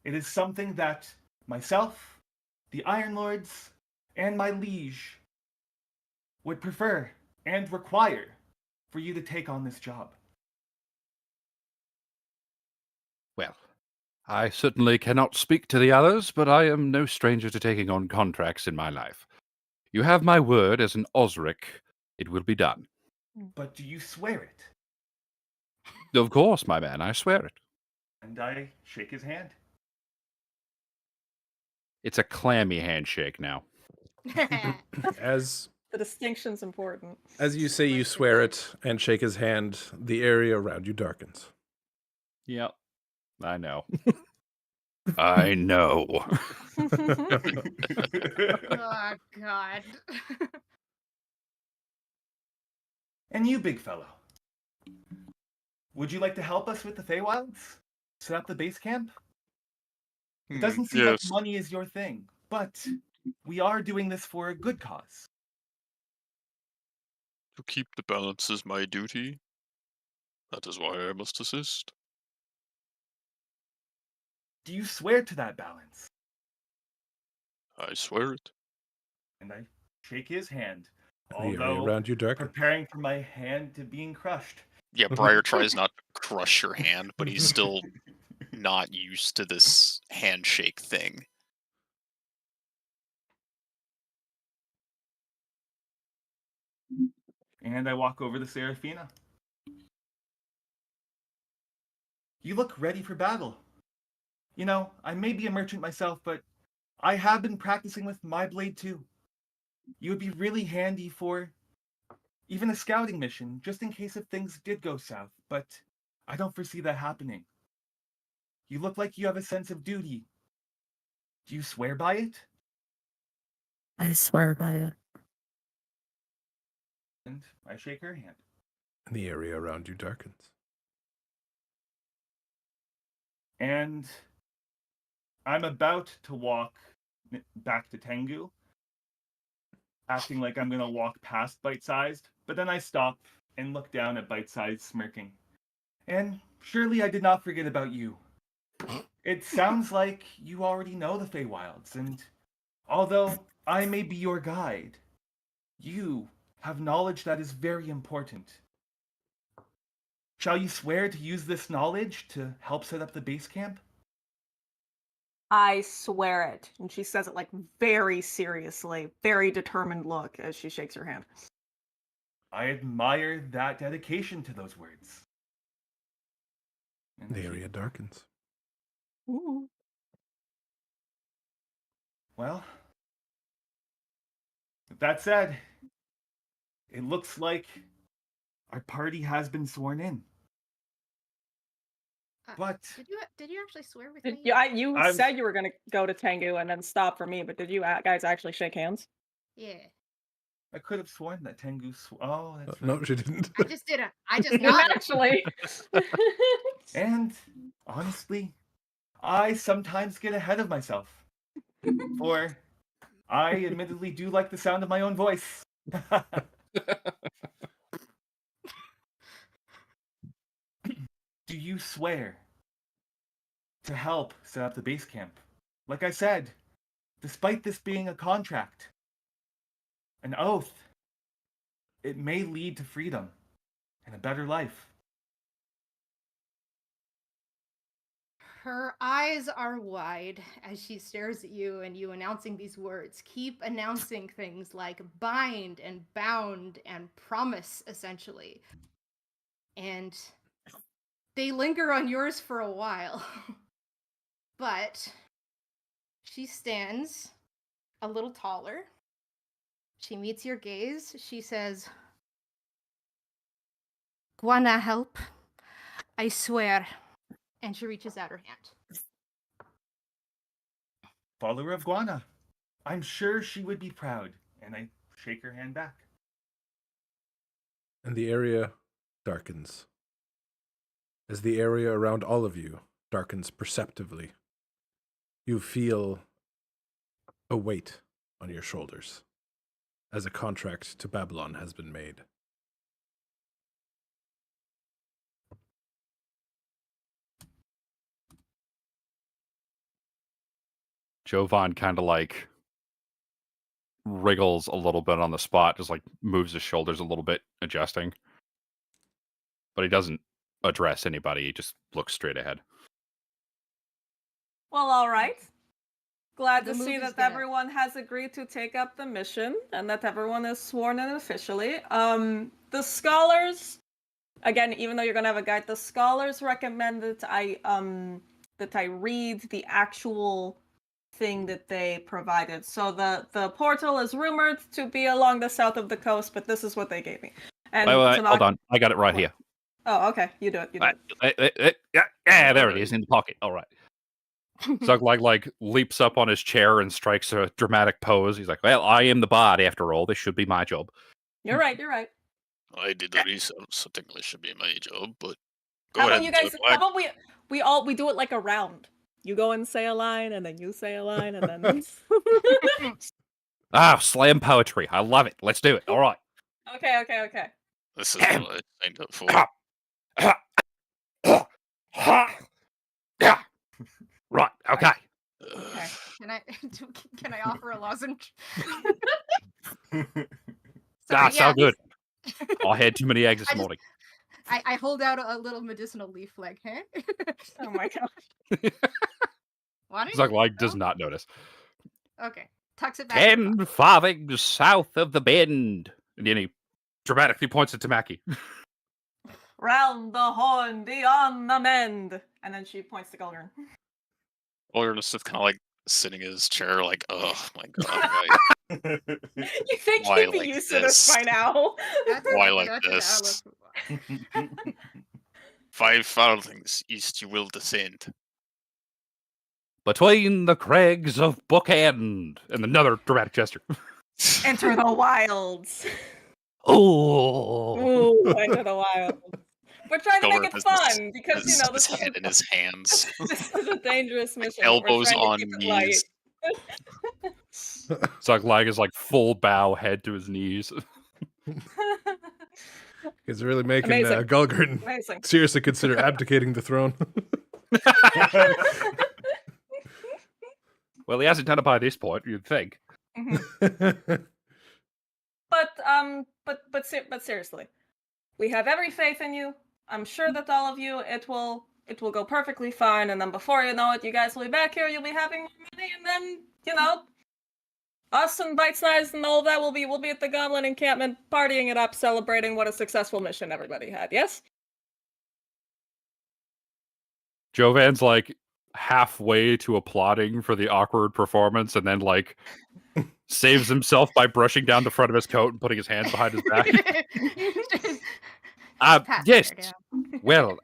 It is something that myself, the Iron Lords, and my liege would prefer and require for you to take on this job. Well, I certainly cannot speak to the others, but I am no stranger to taking on contracts in my life. You have my word as an Osric. It will be done. But do you swear it? Of course, my man, I swear it. And I shake his hand. It's a clammy handshake now. As The distinction's important. as you say you swear it and shake his hand, the area around you darkens. Yep. I know. I know. Oh, God. And you, big fellow, would you like to help us with the Feywilds? Set up the base camp? It doesn't seem like Yes. money is your thing, but we are doing this for a good cause. To keep the balance is my duty. That is why I must assist. Do you swear to that balance? I swear it. And I shake his hand, The area although around you darkens. preparing for my hand to being crushed. Yeah, Briar tries not to crush your hand, but he's still not used to this handshake thing. And I walk over to Seraphina. You look ready for battle. You know, I may be a merchant myself, but I have been practicing with my blade too. You would be really handy for even a scouting mission, just in case if things did go south, but I don't foresee that happening. You look like you have a sense of duty. Do you swear by it? I swear by it. And I shake her hand. And the area around you darkens. And I'm about to walk back to Tengu, acting like I'm gonna walk past Bite Sized, but then I stop and look down at Bite Sized smirking. And surely I did not forget about you. It sounds like you already know the Feywilds, and although I may be your guide, you have knowledge that is very important. Shall you swear to use this knowledge to help set up the base camp? I swear it. And she says it like very seriously, very determined look as she shakes her hand. I admire that dedication to those words. And The she- area darkens. Ooh. Well, with that said, it looks like our party has been sworn in. But Did you actually swear with Did, me? you I'm- said you were going to go to Tengu and then stop for me, but did you guys actually shake hands? Yeah. I could have sworn that Tengu. Oh, that's right. No, she didn't. I just did I just Didn't nodded. actually. And honestly, I sometimes get ahead of myself. For I admittedly do like the sound of my own voice. Do you swear to help set up the base camp? Like I said, despite this being a contract, an oath, it may lead to freedom and a better life. Her eyes are wide as she stares at you and you announcing these words. Keep announcing things like bind and bound and promise, essentially. And they linger on yours for a while. But she stands a little taller. She meets your gaze. She says, Guana, help. I swear. And she reaches out her hand. Follower of Guana. I'm sure she would be proud. And I shake her hand back. And the area darkens. As the area around all of you darkens perceptively, you feel a weight on your shoulders as a contract to Babylon has been made. Jovan kind of like wriggles a little bit on the spot, just like moves his shoulders a little bit, adjusting. But he doesn't address anybody, he just looks straight ahead. Well, all right. Glad The to see movie's that gonna- everyone has agreed to take up the mission and that everyone is sworn in officially. The scholars, again, even though you're gonna have a guide, the scholars recommend that I read the actual thing that they provided. So the portal is rumored to be along the south of the coast, but this is what they gave me. And Wait, Tanaka- hold on. I got it right What? here. Oh, okay. You do it. You do it. Yeah, there it is in the pocket. All right. Zug like leaps up on his chair and strikes a dramatic pose. He's like, "Well, I am the bard after all. This should be my job." You're right. You're right. I did the research, so technically it should be my job, but How go about ahead. you guys? Doug. How about we do it like a round? You go and say a line, and then you say a line, and then. Ah, slam poetry. I love it. Let's do it. All right. Okay. This is what I signed up for. Right. Okay. Okay. Can I offer a lozenge? So good. I had too many eggs this I just- morning. I hold out a little medicinal leaf like, huh? Oh my god. Want it? Zug like does No? not notice. Okay. Tucks it back. in the 10 pocket. farthings south of the bend. And then he dramatically points at Tamaki. Round the horn, beyond the mend, and then she points to Gulgren. Or just kind of like sitting in his chair, like, oh my god, why, You think Why he'd be like used to this this? by now? That's Why exactly like what I this? look for. 5 farthings east you will descend. Between the crags of Bookend. And another dramatic gesture. Enter the wilds. Oh. Ooh, enter the wilds. We're trying to make Gulgren it has fun because you know his this head in his hands, this is a dangerous mission. but we're elbows trying to on keep it light. knees. Zug like is like full bow, head to his knees. He's really making Amazing. Gulgren Amazing. seriously consider abdicating the throne. Well, he hasn't done it by this point, you'd think. Mhm. But seriously, we have every faith in you. I'm sure that all of you, it will go perfectly fine. And then before you know it, you guys will be back here. You'll be having more money, and then us and Bite Size and all of that will be at the Goblin encampment, partying it up, celebrating what a successful mission everybody had. Yes. Jovan's like halfway to applauding for the awkward performance and then like saves himself by brushing down the front of his coat and putting his hands behind his back. Pass Yes. there, yeah. Well,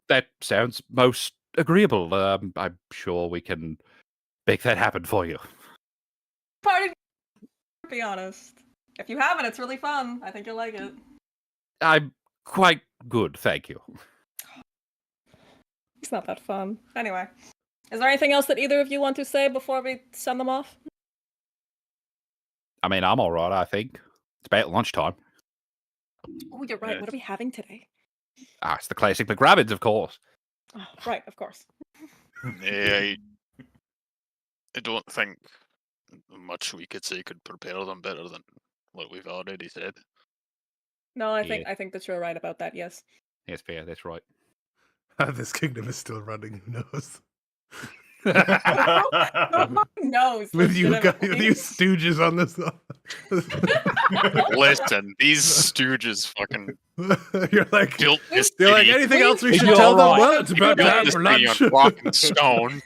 that sounds most agreeable. I'm sure we can make that happen for you. Party. To be honest, if you haven't, it's really fun. I think you'll like it. I'm quite good, thank you. It's not that fun. Anyway, is there anything else that either of you want to say before we send them off? I mean, I'm all right, I think. It's about lunchtime. Oh, you're right. What are we having today? Ah, it's the classic McRabbits, of course. Oh, right, of course. Yeah, I don't think much we could say could prepare them better than what we've already said. No, I Yeah. think that you're right about that. Yes. Yes, fair. That's right. This kingdom is still running. Who knows? Who knows? With you guys, with legitimately. you stooges on this. Listen, these stooges fucking You're like, built this you're like city. anything else we If should you're tell them? alright. Well, it's about Built time this for city lunch. on rock and stone.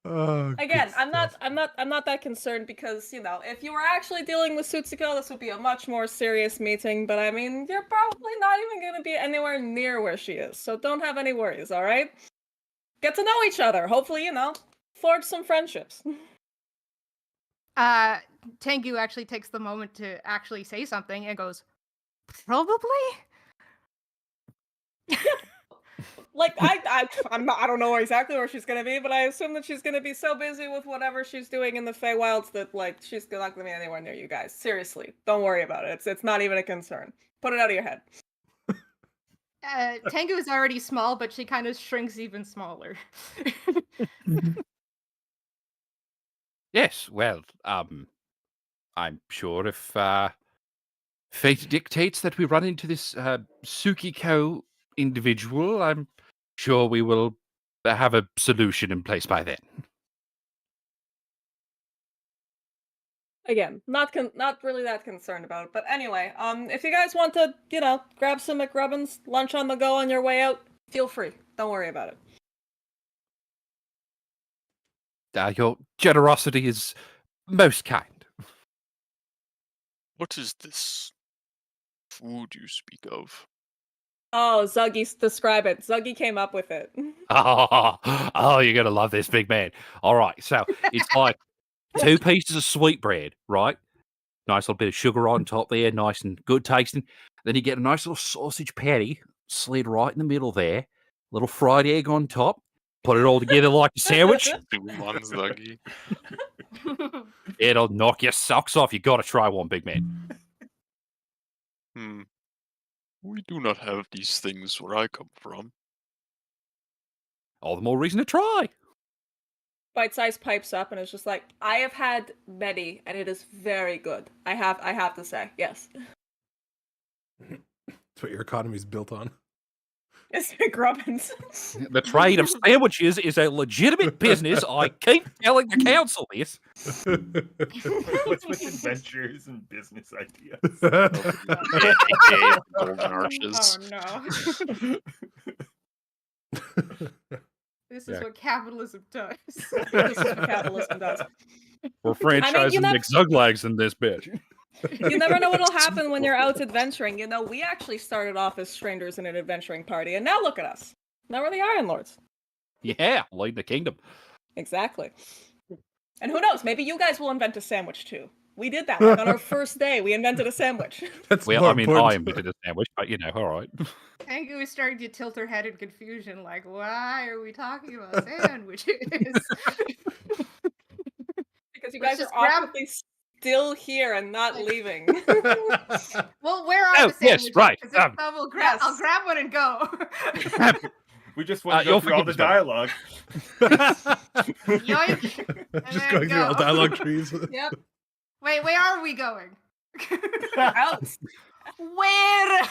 Oh, Again, good I'm stuff. not that concerned because, you know, if you were actually dealing with Tsutsiko, this would be a much more serious meeting, but I mean, you're probably not even going to be anywhere near where she is, so don't have any worries, all right? Get to know each other. Hopefully, you know, forge some friendships. Tengu actually takes the moment to actually say something and goes, probably? Like, I don't know exactly where she's gonna be, but I assume that she's gonna be so busy with whatever she's doing in the Feywilds that, like, she's not gonna be anywhere near you guys. Seriously, don't worry about it. It's not even a concern. Put it out of your head. Tengu is already small, but she kind of shrinks even smaller. Yes, well, I'm sure if fate dictates that we run into this Tsukiko individual, I'm sure we will have a solution in place by then. Again, not really that concerned about it. But anyway, if you guys want to, you know, grab some McRubbins, lunch on the go on your way out, feel free. Don't worry about it. Your generosity is most kind. What is this food you speak of? Oh, Zuggy, describe it. Zuggy came up with it. Oh, you're gonna love this, big man. All right, so it's like 2 pieces of sweet bread, right? Nice little bit of sugar on top there, nice and good tasting. Then you get a nice little sausage patty slid right in the middle there, little fried egg on top. Put it all together like a sandwich. 2 months, Dougie. It'll knock your socks off. You got to try one, big man. We do not have these things where I come from. All the more reason to try. Bite Size pipes up and is just like, I have had many, and it is very good. I have to say, yes. That's what your economy's built on. It's McRubbins. The trade of sandwiches is a legitimate business. I keep telling the council this. What's with adventures and business ideas? AKA Golden Arches. Oh no. This is Yeah. what capitalism does. This is what capitalism does. We're franchising McZuglags in this bitch. You never know what'll happen when you're out adventuring. You know, we actually started off as strangers in an adventuring party, and now look at us. Now we're the Iron Lords. Yeah, leading the kingdom. Exactly. And who knows, maybe you guys will invent a sandwich too. We did that. Like on our first day, we invented a sandwich. That's Well, more I mean, important. I invented a sandwich, but you know, all right. Tengu is starting to tilt her head in confusion, like, why are we talking about sandwiches? Because you Let's guys are just grab- awkwardly still here and not leaving. Well, where are Oh, the yes, sandwiches? right, 'Cause if so, yes. I'll grab one and go. We just want to go you'll through all the forgive us, dialogue. Yoink, and Just then going through all go. dialogue trees. Yep. Wait, where are we going? Out. Where?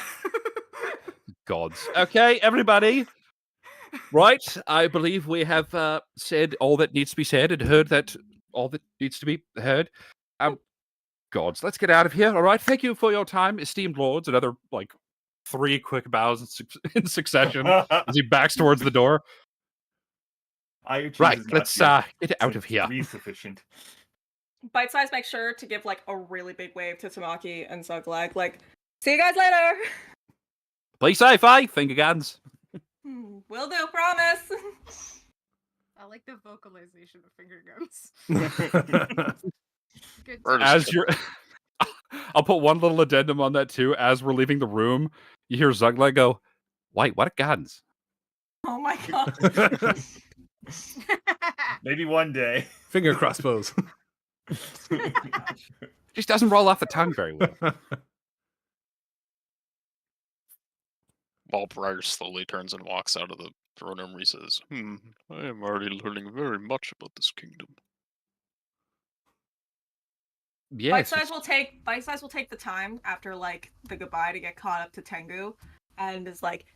Gods. Okay, everybody. Right, I believe we have said all that needs to be said and heard that all that needs to be heard. Gods, let's get out of here. All right, thank you for your time, esteemed lords. Another like 3 quick bows in succession as he backs towards the door. Right, let's get out of here. Sufficient. Bite Size makes sure to give like a really big wave to Tamaki and Zuglag, like, see you guys later. Play safe, eh? Finger guns. Will do, promise. I like the vocalization of finger guns. Good. Or As just you're, I'll put one little addendum on that too. As we're leaving the room, you hear Zuglag go, "Wait, what are guns?" Oh my god. Maybe one day. Finger crossbows. Just doesn't roll off the tongue very well. While Briar slowly turns and walks out of the throne room, he says, I am already learning very much about this kingdom. Yeah, Bite it's size just- will take the time after like the goodbye to get caught up to Tengu, and is like,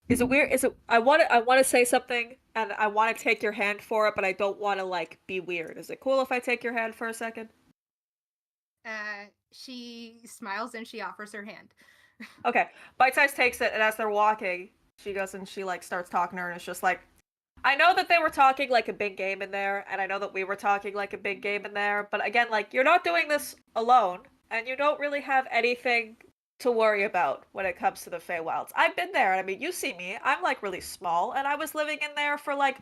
is it weird? Is it? I want to say something, and I want to take your hand for it, but I don't want to like be weird. Is it cool if I take your hand for a second? She smiles and she offers her hand. Okay. Bite size takes it, and as they're walking, she goes and she like starts talking to her, and it's just like, I know that they were talking like a big game in there, and I know that we were talking like a big game in there, but again, like, you're not doing this alone, and you don't really have anything to worry about when it comes to the Feywilds. I've been there, and I mean, you see me, I'm like really small, and I was living in there for like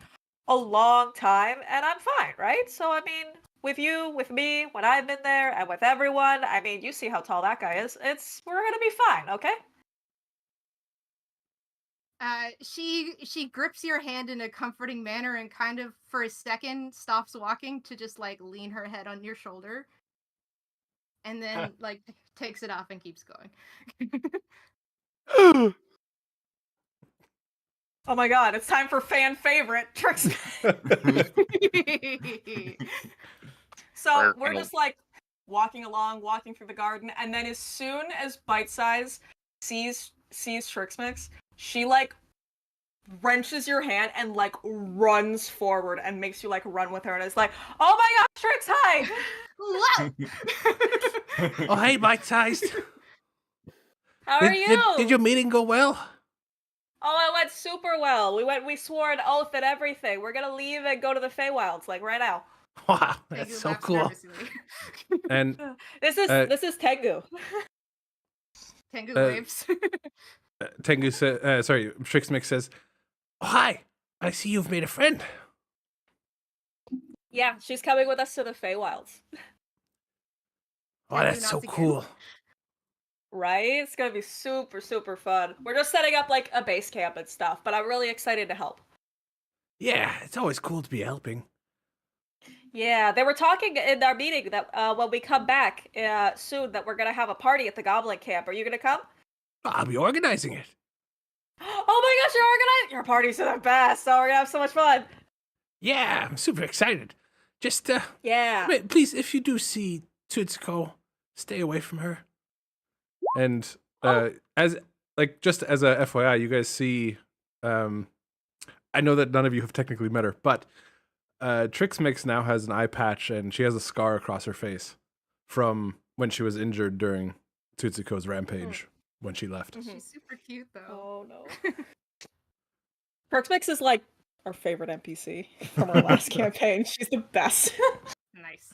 a long time, and I'm fine, right? So, I mean, with you, with me, when I've been there, and with everyone, I mean, you see how tall that guy is. We're gonna be fine, okay? She grips your hand in a comforting manner and kind of for a second stops walking to just like lean her head on your shoulder, and then like takes it off and keeps going. Oh my god, it's time for fan favorite tricks. So Rare we're kinda- just like walking along, walking through the garden, and then as soon as Bite Size sees Trix Mix, she like wrenches your hand and like runs forward and makes you like run with her, and it's like, oh my gosh, Trix, hi! Whoa! Oh, hey, bite-sized. How are you? Did your meeting go well? Oh, it went super well. We swore an oath and everything. We're gonna leave and go to the Feywilds, like right now. Wow, Tengu that's so laughs cool. nervously. And This is Tengu. Tengu waves. Tengu says, sorry, Trixmix says, oh, hi, I see you've made a friend. Yeah, she's coming with us to the Feywilds. Oh, Tengu that's so nods again. cool. Right? It's gonna be super, super fun. We're just setting up like a base camp and stuff, but I'm really excited to help. Yeah, it's always cool to be helping. Yeah, they were talking in our meeting that when we come back soon that we're gonna have a party at the Goblin Camp. Are you gonna come? I'll be organizing it. Oh my gosh, you're organizing! Your parties are the best. Oh, we're gonna have so much fun. Yeah, I'm super excited. Just, Yeah. please, if you do see Tsutsiko, stay away from her. And as like just as a FYI, you guys see, I know that none of you have technically met her, but Trixmix now has an eye patch and she has a scar across her face from when she was injured during Tsutsiko's rampage when she left. She's super cute though. Oh no. Perksmix is like our favorite NPC from our last campaign. She's the best. Nice.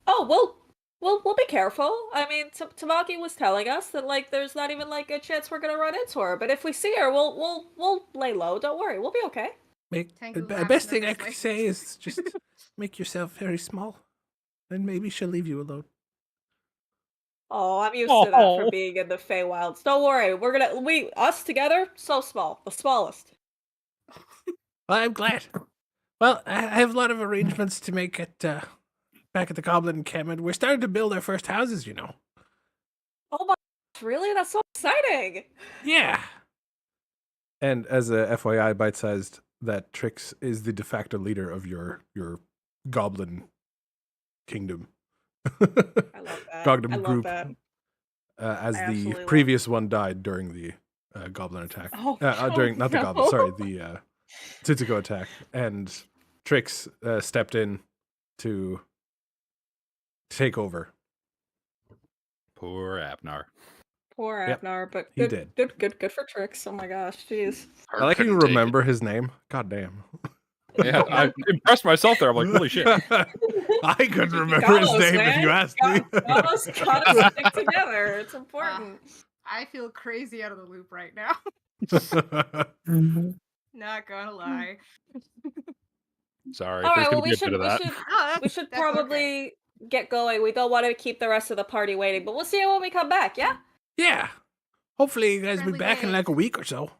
Oh, we'll be careful. I mean, Tamaki was telling us that like there's not even like a chance we're gonna run into her. But if we see her, we'll lay low. Don't worry, we'll be okay. Tengu The laughs best thing I nervously. could say is just make yourself very small, and maybe she'll leave you alone. Oh, I'm used to that from being in the Feywilds. Don't worry, us together, so small, the smallest. Well, I'm glad. Well, I have a lot of arrangements to make at back at the Goblin Camp, and we're starting to build our first houses, you know. Oh my gosh, really? That's so exciting! Yeah. And as a FYI, bite-sized, that Trix is the de facto leader of your Goblin Kingdom. I love that. Goblin I love group. that. As I the absolutely love previous one died during the Goblin attack. Oh, During not the no. Goblin, sorry, the Tsutsiko attack, and Trix stepped in to take over. Poor Abnar. Poor Yep, Abnar, but he good, did. good for Trix. Oh my gosh, jeez. I like how you couldn't take it. remember his name. God damn. Yeah, I impressed myself there. I'm like, holy shit. I couldn't remember Got his us, name if man. you asked me. Got us stick together. It's important. I feel crazy out of the loop right now. Mhm. Not gonna lie. Sorry, All there's right, gonna well be a bit of that. we should That's probably okay. get going. We don't want to keep the rest of the party waiting, but we'll see you when we come back. Yeah. Yeah. Hopefully you guys will be Friendly back in like a waves. week or so.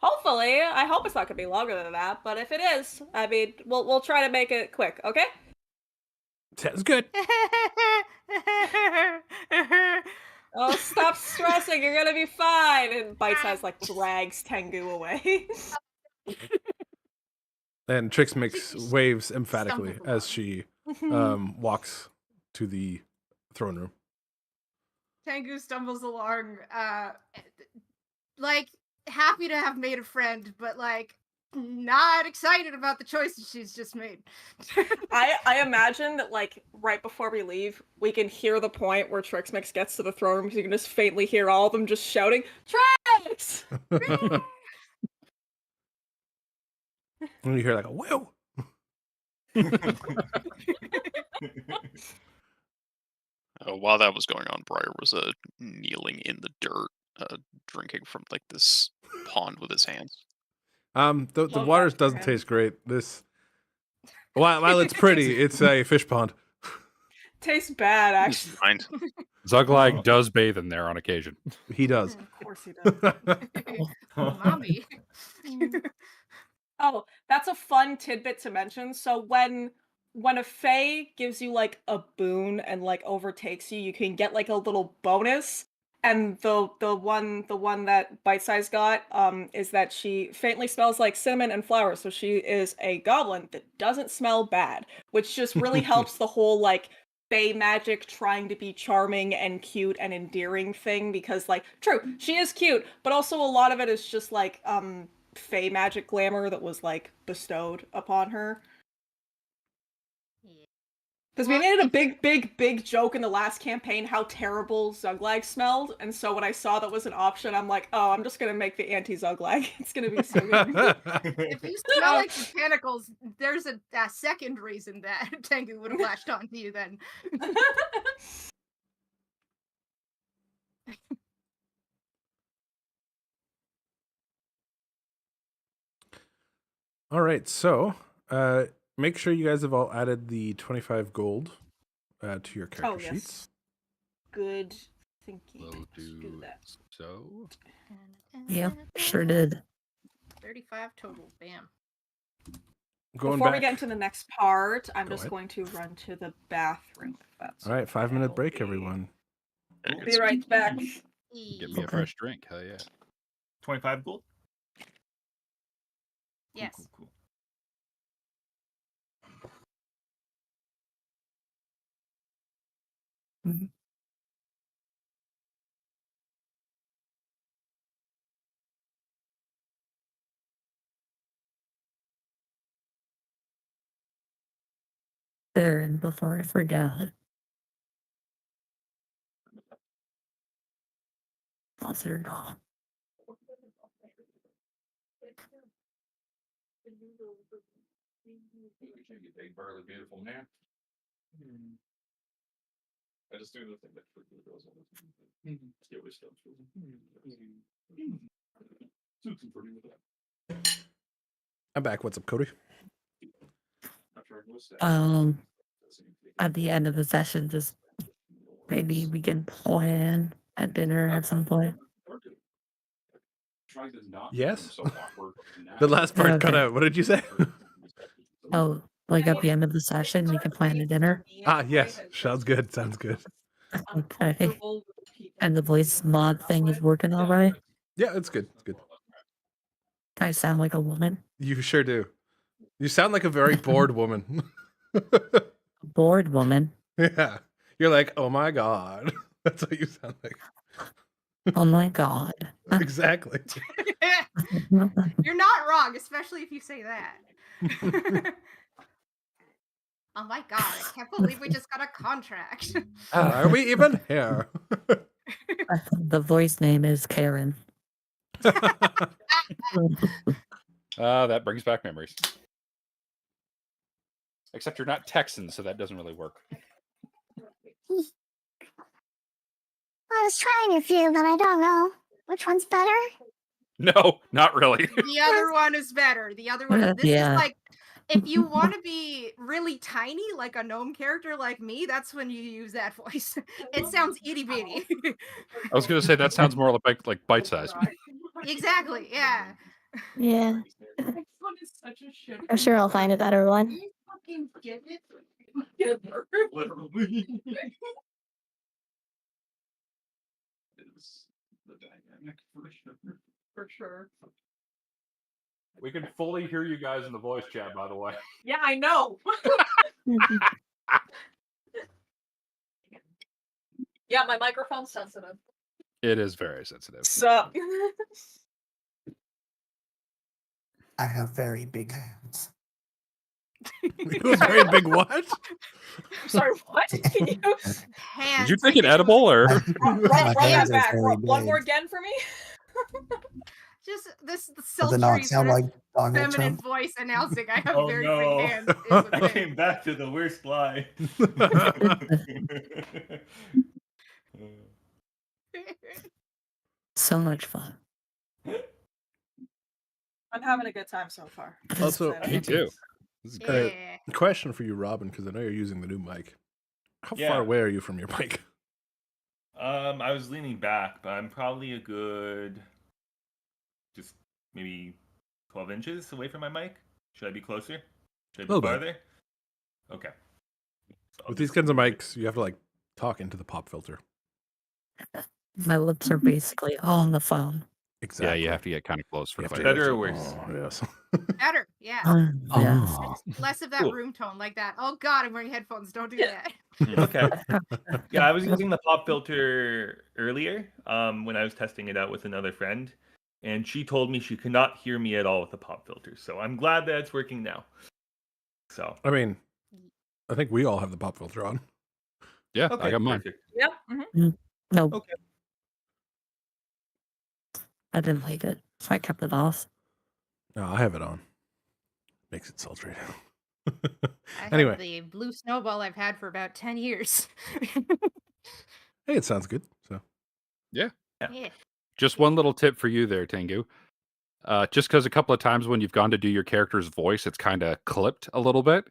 Hopefully, I hope it's not gonna be longer than that. But if it is, I mean, we'll try to make it quick. Okay. Sounds good. Oh, stop stressing. You're gonna be fine. And Bite Size like drags Tengu away. And Trix Mix waves emphatically Stumbles as along. she walks to the throne room. Tengu stumbles along, like happy to have made a friend, but like not excited about the choices she's just made. I imagine that like right before we leave, we can hear the point where Trix Mix gets to the throne room, so you can just faintly hear all of them just shouting, Trix! And you hear like a whoa. While that was going on, Briar was kneeling in the dirt, drinking from like this pond with his hands. The Love water that for doesn't him. taste great. While it's pretty, it's a fish pond. Tastes bad, He's actually. fine. Zuglag does bathe in there on occasion. He does. Of course he does. Mommy. Oh, that's a fun tidbit to mention. So when a fae gives you like a boon and like overtakes you, you can get like a little bonus. And the one that Bite Size got is that she faintly smells like cinnamon and flowers. So she is a goblin that doesn't smell bad, which just really helps the whole like fae magic trying to be charming and cute and endearing thing, because like true, she is cute, but also a lot of it is just like fae magic glamour that was like bestowed upon her. Because we made it a big joke in the last campaign how terrible Zuglag smelled, and so when I saw that was an option, I'm like, oh, I'm just gonna make the anti-Zuglag. It's gonna be so good. If you smell like botanicals, there's a second reason that Tengu would have latched onto you then. All right, so make sure you guys have all added the 25 gold to your character yes. sheets. Good thinking. We'll Let's do that. so. Yeah, sure did. 35 total. Bam. Going Before we back. get into the next part, I'm Go just ahead. going to run to the bathroom. If that's All right, 5-minute break, okay. everyone. We'll be right back. Get me a Okay. fresh drink. Hell yeah. 25 gold? Yes. Cool. Mhm. There, and before I forget. Other dog. Beautiful man. I just do the thing that goes on. I'm back. What's up, Cody? At the end of the session, just maybe we can plan at dinner at some point. Yes. The last part cut Okay. out. What did you say? Oh, like at the end of the session, we can plan a dinner. Yes. Sounds good. Sounds good. Okay. And the voice mod thing is working all right. Yeah, it's good. It's good. I sound like a woman. You sure do. You sound like a very bored woman. Bored woman. Yeah. You're like, oh my God. That's what you sound like. Oh my god. Exactly. You're not wrong, especially if you say that. Oh my god, I can't believe we just got a contract. Are we even here? The voice name is Karen. That brings back memories. Except you're not Texan, so that doesn't really work. I was trying a few, but I don't know which one's better. No, not really. The other one is better. The other one, this Yeah. is like, if you want to be really tiny, like a gnome character like me, that's when you use that voice. It sounds itty bitty. I was gonna say that sounds more like bite size. Exactly, yeah. Yeah. I'm sure I'll find a better one. Literally. Is the dynamic for sure. For sure. We can fully hear you guys in the voice chat, by the way. Yeah, I know. Yeah, my microphone's sensitive. It is very sensitive. So. I have very big hands. It was very big what? Sorry, what? Can you Hands. Did you take like an edible or? run My that hands are back? very One more big. again for me? Just this Does it not sultry sound sort of like Donald feminine Trump? voice announcing I have Oh very no! big hands is a I thing. came back to the worst lie. So much fun. I'm having a good time so far. Also, Me too. This is great. Yeah. Question for you, Robin, because I know you're using the new mic. How Yeah. far away are you from your mic? I was leaning back, but I'm probably a good, just maybe 12 inches away from my mic. Should I be closer? Should I be Little bit. farther? Okay. So I'll With these just- kinds of mics, you have to like talk into the pop filter. My lips are basically on the phone. Exactly. Yeah, you have to get kind of close for You the have to fight. Better or go, worse? "Oh," yes. Better, yeah. Yes. Less of that Cool. room tone like that. Oh god, I'm wearing headphones. Don't do that. Okay. Yeah, I was using the pop filter earlier when I was testing it out with another friend, and she told me she could not hear me at all with the pop filter. So I'm glad that it's working now. So I mean, I think we all have the pop filter on. Yeah, okay, I got mine. perfect. Yep. No, Okay. I didn't like it, so I kept it off. No, I have it on. Makes it sultry. I Anyway. have the blue snowball I've had for about 10 years. Hey, it sounds good. So yeah. Just one little tip for you there, Tengu. Just because a couple of times when you've gone to do your character's voice, it's kind of clipped a little bit.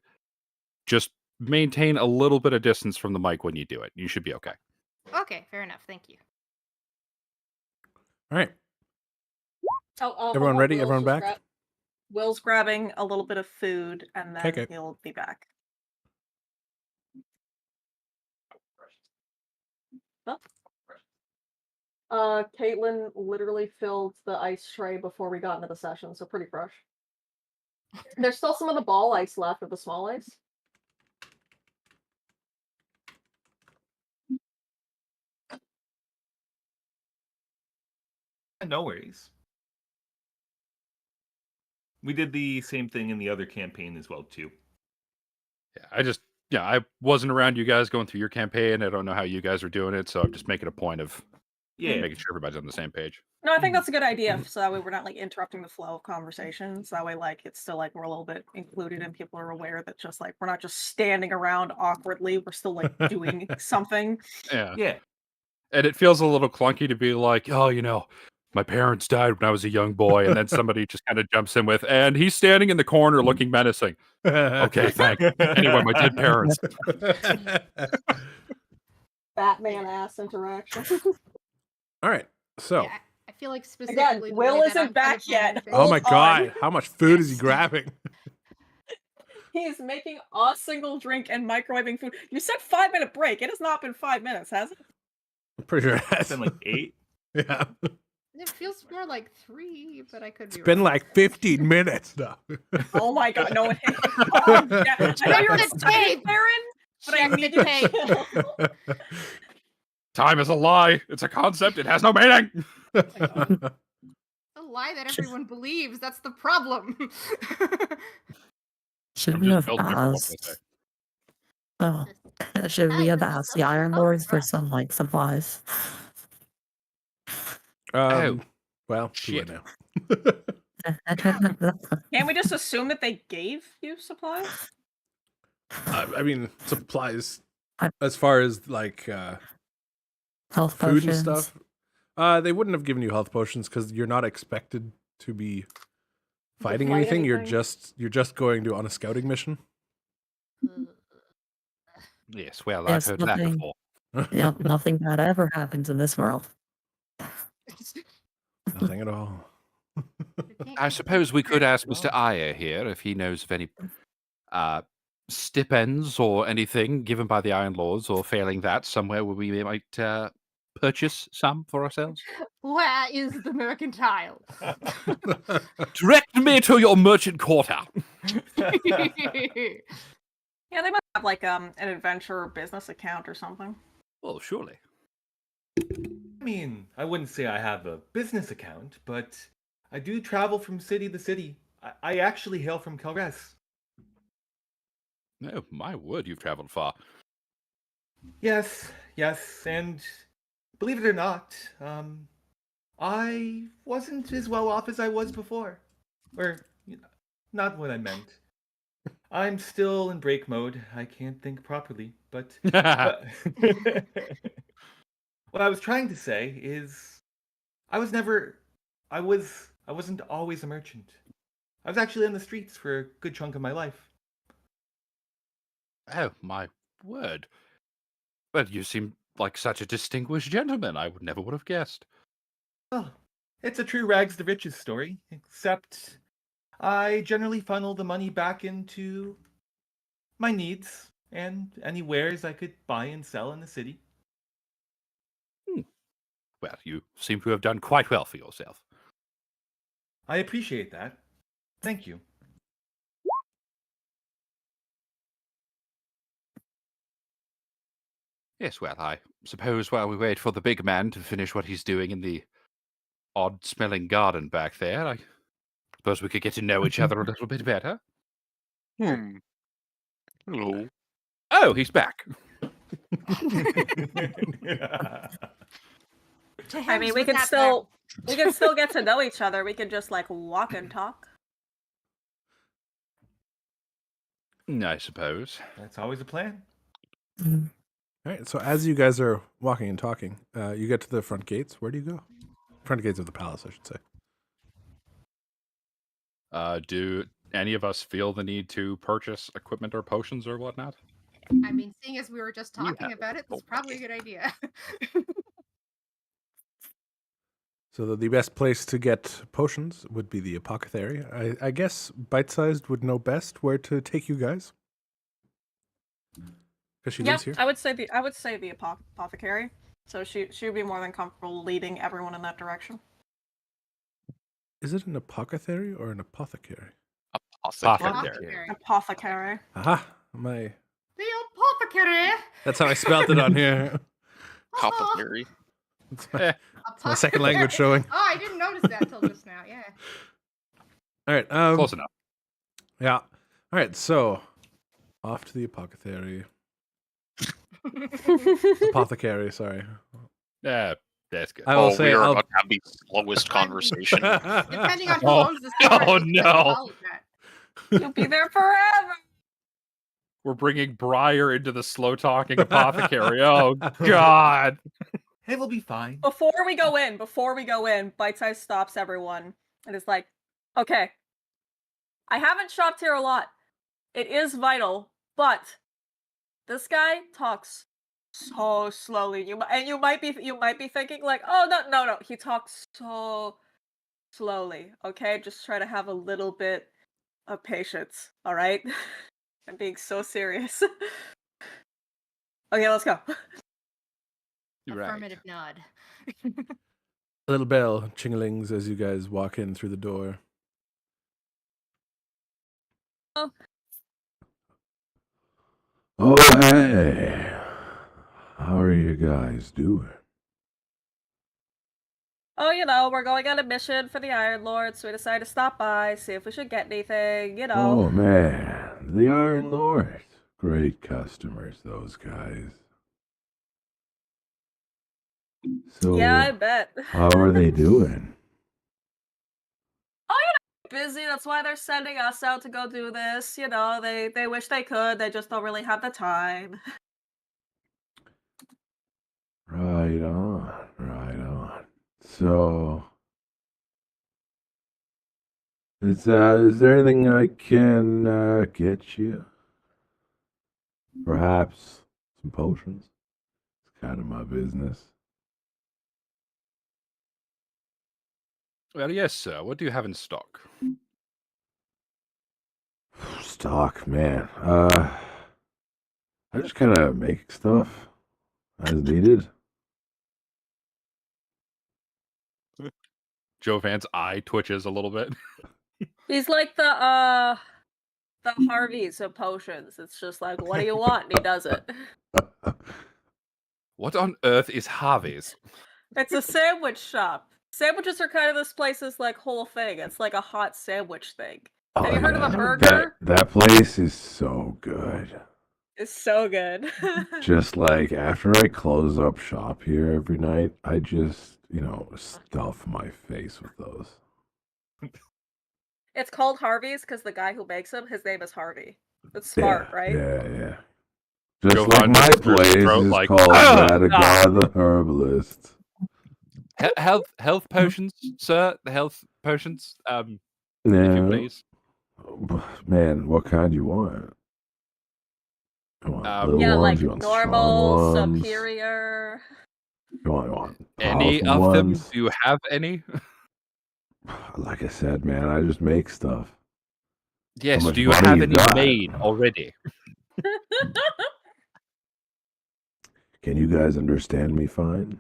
Just maintain a little bit of distance from the mic when you do it. You should be okay. Okay, fair enough. Thank you. all right. Oh, Everyone hold on, ready? Will's Everyone just back? Will's grabbing a little bit of food, and then Okay. he'll be back. Caitlin literally filled the ice tray before we got into the session, so pretty fresh. There's still some of the ball ice left of the small ice. No worries. We did the same thing in the other campaign as well too. Yeah, I wasn't around you guys going through your campaign. I don't know how you guys are doing it, so I'm just making a point of Yeah. making sure everybody's on the same page. No, I think that's a good idea. So that way we're not like interrupting the flow of conversations. That way, like it's still like we're a little bit included and people are aware that just like we're not just standing around awkwardly. We're still like doing something. Yeah. Yeah. And it feels a little clunky to be like, oh, my parents died when I was a young boy, and then somebody just kind of jumps in with, and he's standing in the corner looking menacing. Okay, thanks. Anyway, my dead parents. Batman ass interaction. All right. So, Yeah, I feel like Again, specifically the Will way that isn't I'm kind back of yet. moving oh my Hold on. God, how much food is he grabbing? He's making a single drink and microwaving food. You said 5-minute break. It has not been 5 minutes, has it? I'm pretty sure it It's has. been like 8. Yeah. It feels more like 3, but I could be It's been wrong. like 15 minutes now. Oh my god, no one hit. Oh, yeah. I know you're Check the excited, tape. Baron, but I Check need the you tape. to chill. Time is a lie. It's a concept. It has no meaning. A lie that everyone believes. That's the problem. Should I'm we just have building it for what they say. asked? Oh, should we have asked the Iron Lords for some like supplies? Well, too late shit. now. Can't we just assume that they gave you supplies? I mean, supplies I- as far as like Health food potions. and stuff. They wouldn't have given you health potions because you're not expected to be fighting fight anything. You're anything? just going to on a scouting mission. Yes, well, Yes, I've heard that nothing. before. Yep, nothing bad ever happens in this world. Nothing at all. I suppose we could ask Mr. Ayer here if he knows of any stipends or anything given by the Iron Lords, or failing that, somewhere where we might purchase some for ourselves? Where is the mercantile? Direct me to your merchant quarter. Yeah, they must have like an adventure business account or something. Well, surely. I mean, I wouldn't say I have a business account, but I do travel from city to city. I actually hail from Kelres. No, my word, you've traveled far. Yes, and believe it or not, I wasn't as well off as I was before. Or, not what I meant. I'm still in break mode. I can't think properly, but what what I was trying to say is I was never I wasn't always a merchant. I was actually on the streets for a good chunk of my life. Oh, my word. Well, you seem like such a distinguished gentleman. I never would have guessed. Well, it's a true rags to riches story, except I generally funnel the money back into my needs and any wares I could buy and sell in the city. Well, you seem to have done quite well for yourself. I appreciate that. Thank you. Yes, well, I suppose while we wait for the big man to finish what he's doing in the odd-smelling garden back there, I suppose we could get to know each other a little bit better. Hello. Oh, he's back. To I mean, him's we with can that still get to know each other. We could just like walk and talk. I suppose. That's always a plan. Mm. All right, so as you guys are walking and talking, you get to the front gates. Where do you go? Front gates of the palace, I should say. Do any of us feel the need to purchase equipment or potions or whatnot? I mean, seeing as we were just talking about it, that's probably a good idea. So the best place to get potions would be the apothecary. I guess Bite-Sized would know best where to take you guys. Because she Yeah, lives here. I would say the apothecary. So she would be more than comfortable leading everyone in that direction. Is it an apothecary or an apothecary? Apothecary. Apothecary. Aha, my... The apothecary. That's how I spelled it on here. Apothecary. It's my second language Apothecary. showing. Oh, I didn't notice that till just now. Yeah. All right. Close enough. Yeah. All right. So, off to the apothecary. Apothecary. Sorry. Yeah, that's good. I will We say. are I'll... about to have the slowest conversation. Depending on who Oh, owns the store, oh, I think that's no. call it that. You'll be there forever. We're bringing Briar into the slow-talking apothecary. Oh, God. It'll be fine. Before we go in, Bite Size stops everyone and is like, okay, I haven't shopped here a lot. It is vital, but this guy talks so slowly. You might be thinking like, oh no, he talks so slowly. Okay, just try to have a little bit of patience. All right, I'm being so serious. Okay, let's go. You're right. Affirmative nod. A little bell chinglings as you guys walk in through the door. Oh, hey. How are you guys doing? Oh, we're going on a mission for the Iron Lord, so we decided to stop by, see if we should get anything, Oh, man. The Iron Lord. Great customers, those guys. So, Yeah, I bet. how are they doing? Busy, that's why they're sending us out to go do this. They wish they could, they just don't really have the time. Right on, right on. So, is there anything I can get you? Perhaps some potions? It's kind of my business. Well, yes, sir. What do you have in stock? talk, man. I just kind of make stuff as needed. Jovan's eye twitches a little bit. He's like the Harveys of potions. It's just like, what do you want? And he does it. What on earth is Harvey's? It's a sandwich shop. Sandwiches are kind of this place's like whole thing. It's like a hot sandwich thing. Have you heard of a burger? That place is so good. It's so good. Just like after I close up shop here every night, I just, stuff my face with those. It's called Harvey's because the guy who makes them, his name is Harvey. It's smart, Yeah, right? yeah. Just Jovan like my just clears his place throat is like, called "Ah! Radagar the Herbalist. Health potions, sir. The health potions. If you Yeah. please. Man, what kind you want? You want little Yeah, ones? like You want normal, strong ones? superior. You want Any powerful of them? ones? Do you have any? Like I said, man, I just make stuff. Yes. much Do you money have you any got? made already? Can you guys understand me fine?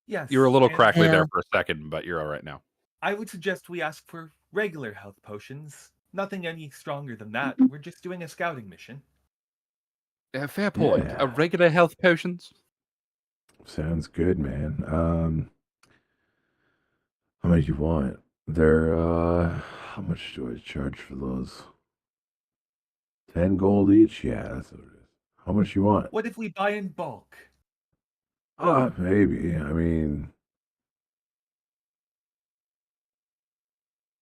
Yes. You were a little and crackly Yeah. there for a second, but you're all right now. I would suggest we ask for regular health potions. Nothing any stronger than that. We're just doing a scouting mission. Fair point. Yeah. Regular health potions. Sounds good, man. How many do you want? They're how much do I charge for those? 10 gold each? Yeah, that's what it is. How much you want? What if we buy in bulk? Maybe. I mean,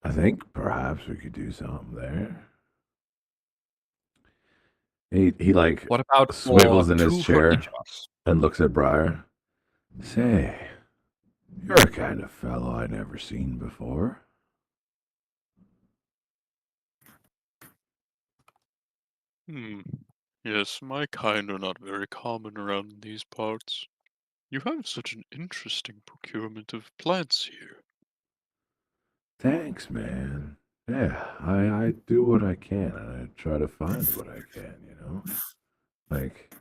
I think perhaps we could do something there. He like What about swivels for in his 2 for chair each of us? and looks at Briar. Say, you're a kind of fellow I never seen before. Yes, my kind are not very common around these parts. You have such an interesting procurement of plants here. Thanks, man. Yeah, I do what I can and I try to find what I can. Like,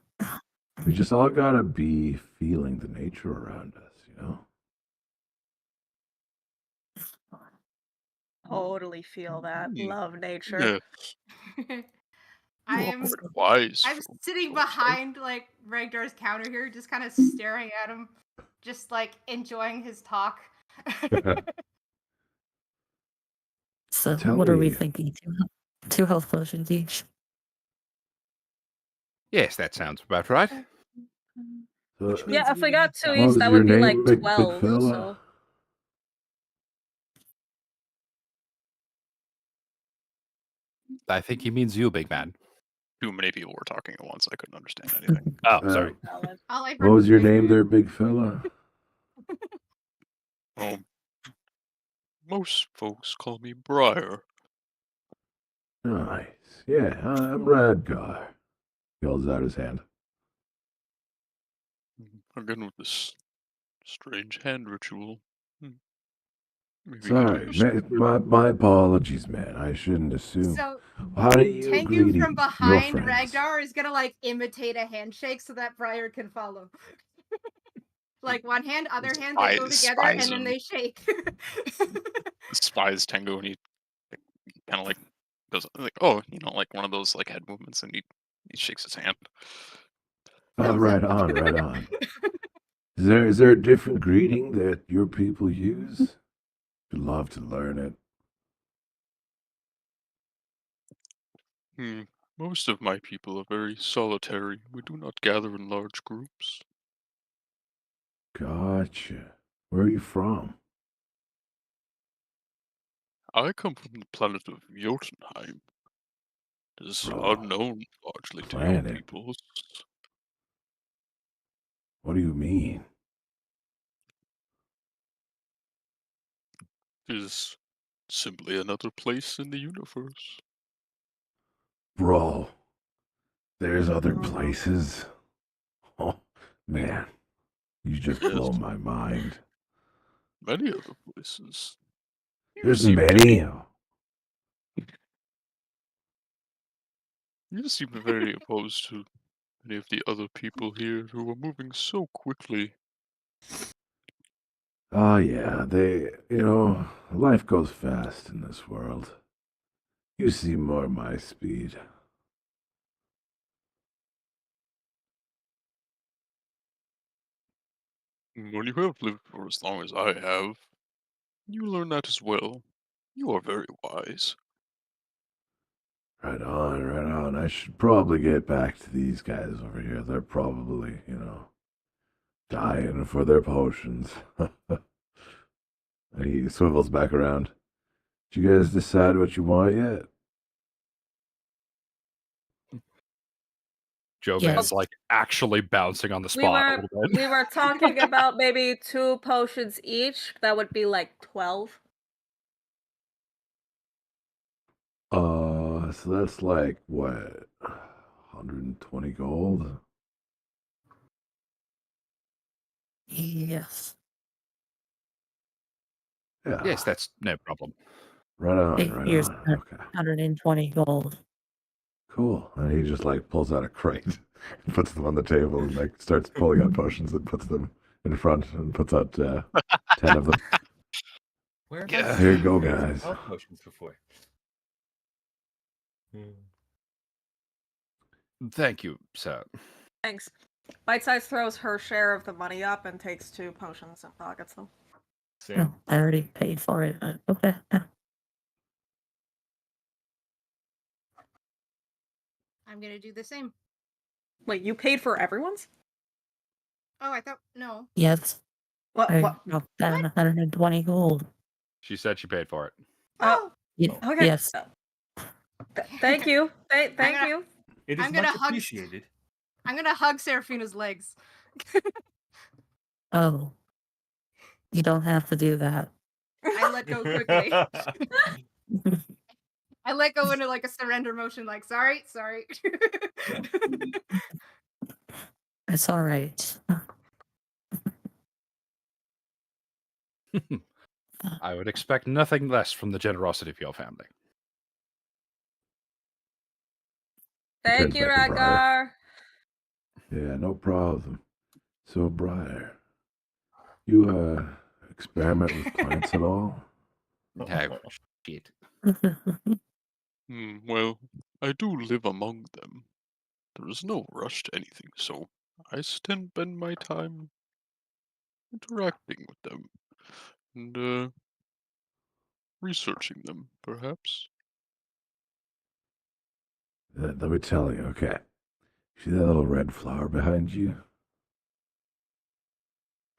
we just all gotta be feeling the nature around us. Totally feel that. Hmm. Love nature. Yeah, I'm wise. I'm folk, sitting I'll say. behind like Ragdar's counter here, just kind of staring at him, just like enjoying his talk. So Tell what are we me. thinking? Two health potions each. Yes, that sounds about right. Which means Yeah, if we got two What each, was that your would be like name, big 12. fella? So I think he means you, big man. Too many people were talking at once. I couldn't understand anything. Oh, sorry. All I What heard was your name "Mhm." there, big fella? Um, most folks call me Briar. Nice. Yeah, I'm Radgar. He holds out his hand. Again with this strange hand ritual. Maybe Sorry, my apologies, man. I shouldn't assume. So How do you Tengu greet from your behind friends? Ragnar is gonna like imitate a handshake so that Briar can follow. Like one hand, other hand, they go together and then they shake. Spies Tengu and he kind of like does like like one of those like head movements and he shakes his hand. Oh, right on, right on. Is there a different greeting that your people use? I'd love to learn it. Most of my people are very solitary. We do not gather in large groups. Gotcha. Where are you from? I come from the planet of Jotunheim. It is Bro, unknown largely to your planet? peoples. What do you mean? It is simply another place in the universe. Bro, there's other places. Oh, man. You just Yes, blow my mind. many other places. You There's seem to many. You seem very opposed to any of the other people here who are moving so quickly. Oh, yeah, life goes fast in this world. You seem more my speed. When you have lived for as long as I have, you learn that as well. You are very wise. Right on, right on. I should probably get back to these guys over here. They're probably, dying for their potions. And he swivels back around. Did you guys decide what you want yet? Jovan's Yes. like actually bouncing on the We spot a were little bit. we were talking about maybe 2 potions each. That would be like 12. So that's like what, 120 gold? Yes. Yeah. Yes, that's no problem. Right on, Hey, right here's on. Okay. 120 gold. Cool. And he just like pulls out a crate and puts them on the table and like starts pulling out potions and puts them in front and puts out 10 of them. Where have Yeah. I Here you seen go, crates of guys. health potions before? Thank you, sir. Thanks. Bite Size throws her share of the money up and takes 2 potions and pockets them. Same. Oh, I already paid for it. Okay. I'm gonna do the same. Wait, you paid for everyone's? Oh, I thought no. Yes. What? I What? dropped down 120 gold. She said she paid for it. Oh, okay. Yes. Thank you. Thank gonna- you. It is I'm gonna much hug- appreciated. I'm gonna hug Seraphina's legs. Oh. You don't have to do that. I let go quickly. I let go into like a surrender motion, like sorry. It's all right. I would expect nothing less from the generosity of your family. Thank Turns you, back to Briar. Radgar. Yeah, no problem. So, Briar, you experiment with plants at all? Oh, shit. Well, I do live among them. There is no rush to anything, so I spend my time interacting with them and researching them, perhaps. Let me tell you, okay. See that little red flower behind you?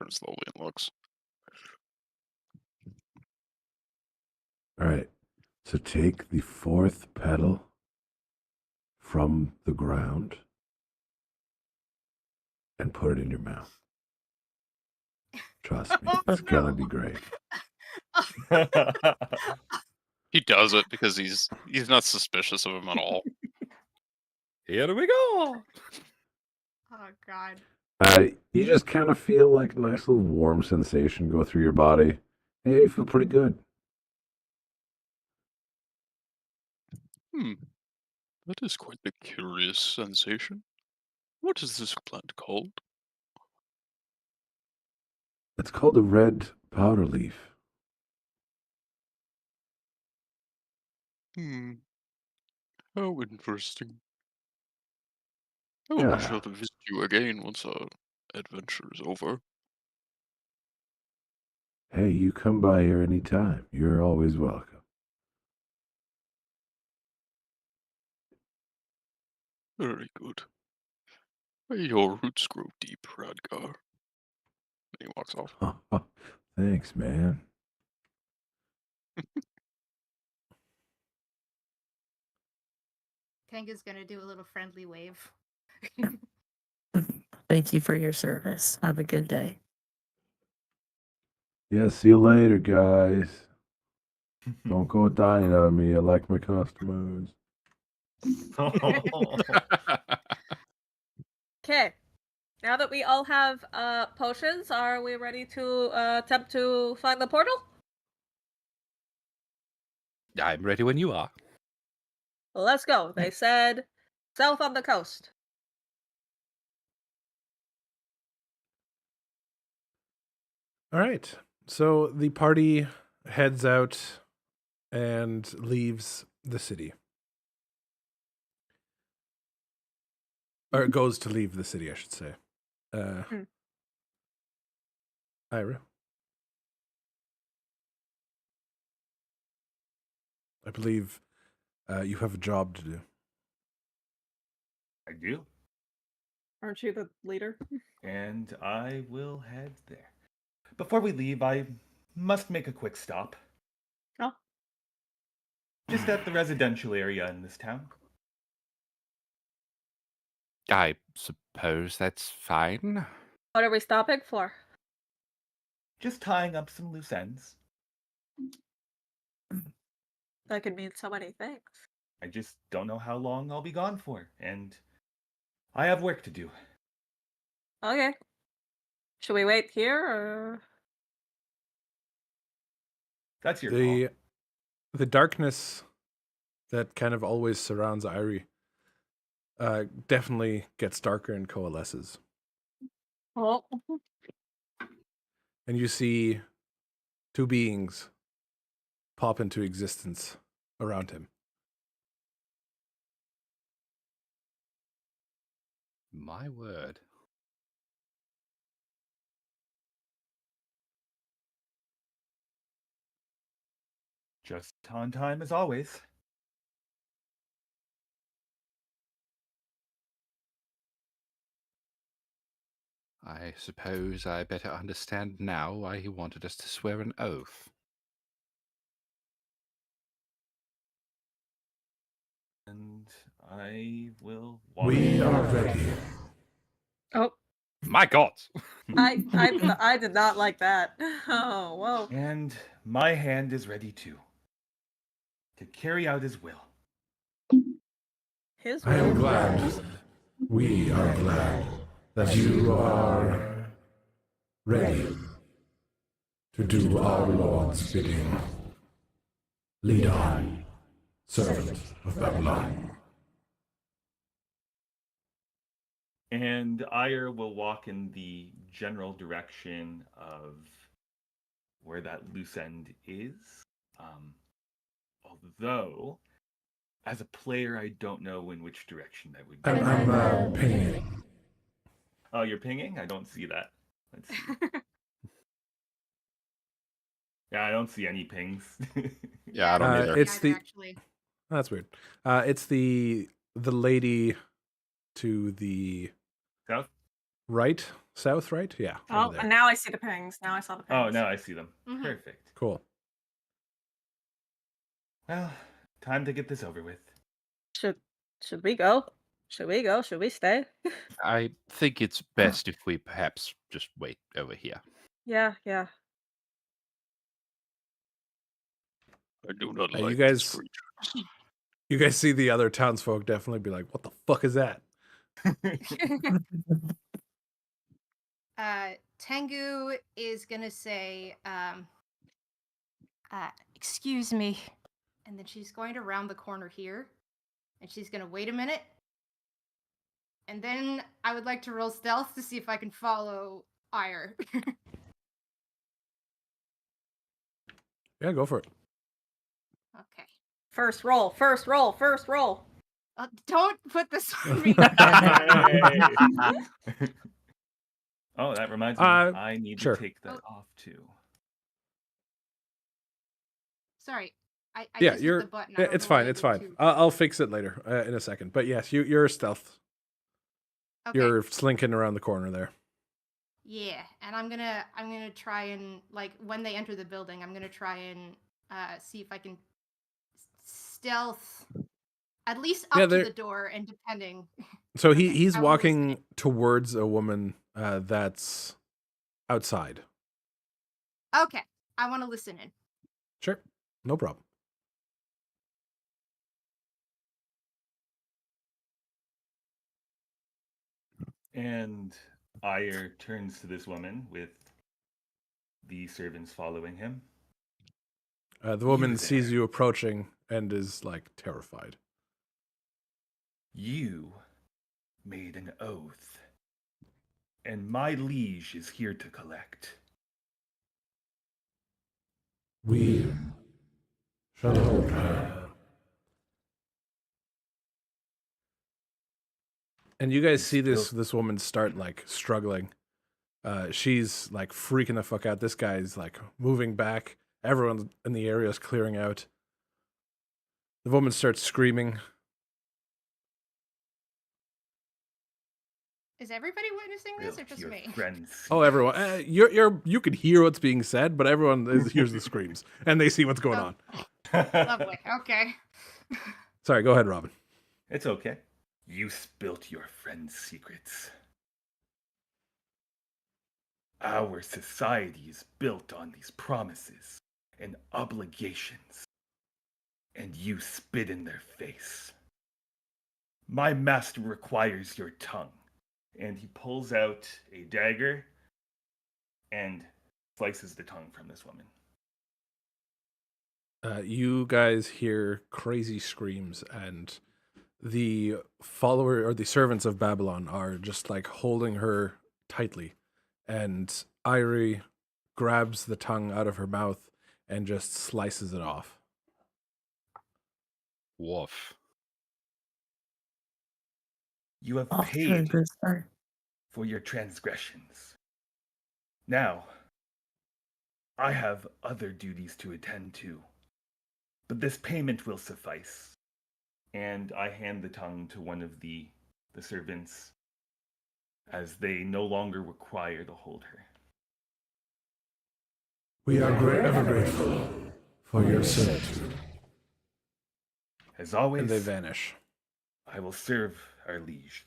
Turns slowly and looks. All right. So take the fourth petal from the ground and put it in your mouth. Trust me, it's gonna be great. He does it because he's not suspicious of him at all. Here we go. Oh god. You just kind of feel like a nice little warm sensation go through your body, and you feel pretty good. That is quite a curious sensation. What is this plant called? It's called a red powder leaf. How interesting. I will be Yeah. sure to visit you again once our adventure is over. Hey, you come by here anytime. You're always welcome. Very good. May your roots grow deep, Radgar. And he walks off. Thanks, man. Tenga's gonna do a little friendly wave. Thank you for your service. Have a good day. Yeah, see you later, guys. Don't go dying on me. I like my customers. Okay. Now that we all have potions, are we ready to attempt to find the portal? I'm ready when you are. Let's go. They said South on the coast. All right. So the party heads out and leaves the city. Or it goes to leave the city, I should say. Ira? I believe you have a job to do. I do. Aren't you the leader? And I will head there. Before we leave, I must make a quick stop. Oh. Just at the residential area in this town. I suppose that's fine. What are we stopping for? Just tying up some loose ends. That could mean so many things. I just don't know how long I'll be gone for, and I have work to do. Okay. Should we wait here or? That's your call. The darkness that kind of always surrounds Irie definitely gets darker and coalesces. Oh. And you see two beings pop into existence around him. My word. Just on time as always. I suppose I better understand now why he wanted us to swear an oath. And I will walk. We are ready. Oh. My God! I did not like that. Oh, whoa. And my hand is ready too. To carry out his will. His I am will. glad. We are glad that you are ready to do our Lord's bidding. Lead on, servant of Babylon. And Ire will walk in the general direction of where that loose end is. Although, as a player, I don't know in which direction that would be. I'm pinging. Oh, you're pinging? I don't see that. Let's see. Yeah, I don't see any pings. Yeah, I don't either. It's the actually. that's weird. It's the lady to the South? right, south, right? Yeah. Oh, over there. and now I see the pings. Now I saw the pings. Oh, now I see them. Mhm. Perfect. Cool. Well, time to get this over with. Should we go? Should we go? Should we stay? I think it's best if we perhaps just wait over here. Yeah, yeah. I do not You like guys- these creatures. You guys see the other townsfolk definitely be like, "What the fuck is that?" Tengu is gonna say, excuse me. And then she's going to round the corner here. And she's gonna wait a minute. And then I would like to roll stealth to see if I can follow Ire. Yeah, go for it. Okay. First roll, first roll, first roll. Don't put this on me. Oh, that reminds me. I need sure. to take that off too. Sorry. I Yeah, just hit you're. the button. Yeah, it's fine. It's fine. I'll fix it later in a second. But yes, you're stealth. Okay. You're slinking around the corner there. Yeah, and I'm gonna try and, like, when they enter the building, I'm gonna try and see if I can stealth at least up to the door, and depending. So Okay, he's I will listen walking towards a woman that's outside. Okay, I want to listen in. Sure, no problem. And Ire turns to this woman with the servants following him. The woman sees you approaching and is like terrified. You made an oath, and my liege is here to collect. We shall hold her. And you guys You see this still- this woman start like struggling. She's like freaking the fuck out. This guy's like moving back. Everyone in the area is clearing out. The woman starts screaming. Is everybody witnessing this or Will just your me? friends Oh, see everyone! this? You can hear what's being said, but everyone hears the screams and they see what's going on. Lovely. Okay. Sorry, go ahead, Robin. It's okay. You spilt your friend's secrets. Our society is built on these promises and obligations, and you spit in their face. My master requires your tongue. And he pulls out a dagger and slices the tongue from this woman. You guys hear crazy screams, and the follower or the servants of Babylon are just like holding her tightly. And Irie grabs the tongue out of her mouth and just slices it off. Woof. You have Off to a paid good start. for your transgressions. Now, I have other duties to attend to, but this payment will suffice. And I hand the tongue to one of the servants, as they no longer require to hold her. We are ever grateful for your servitude. As always, And they vanish. I will serve our liege.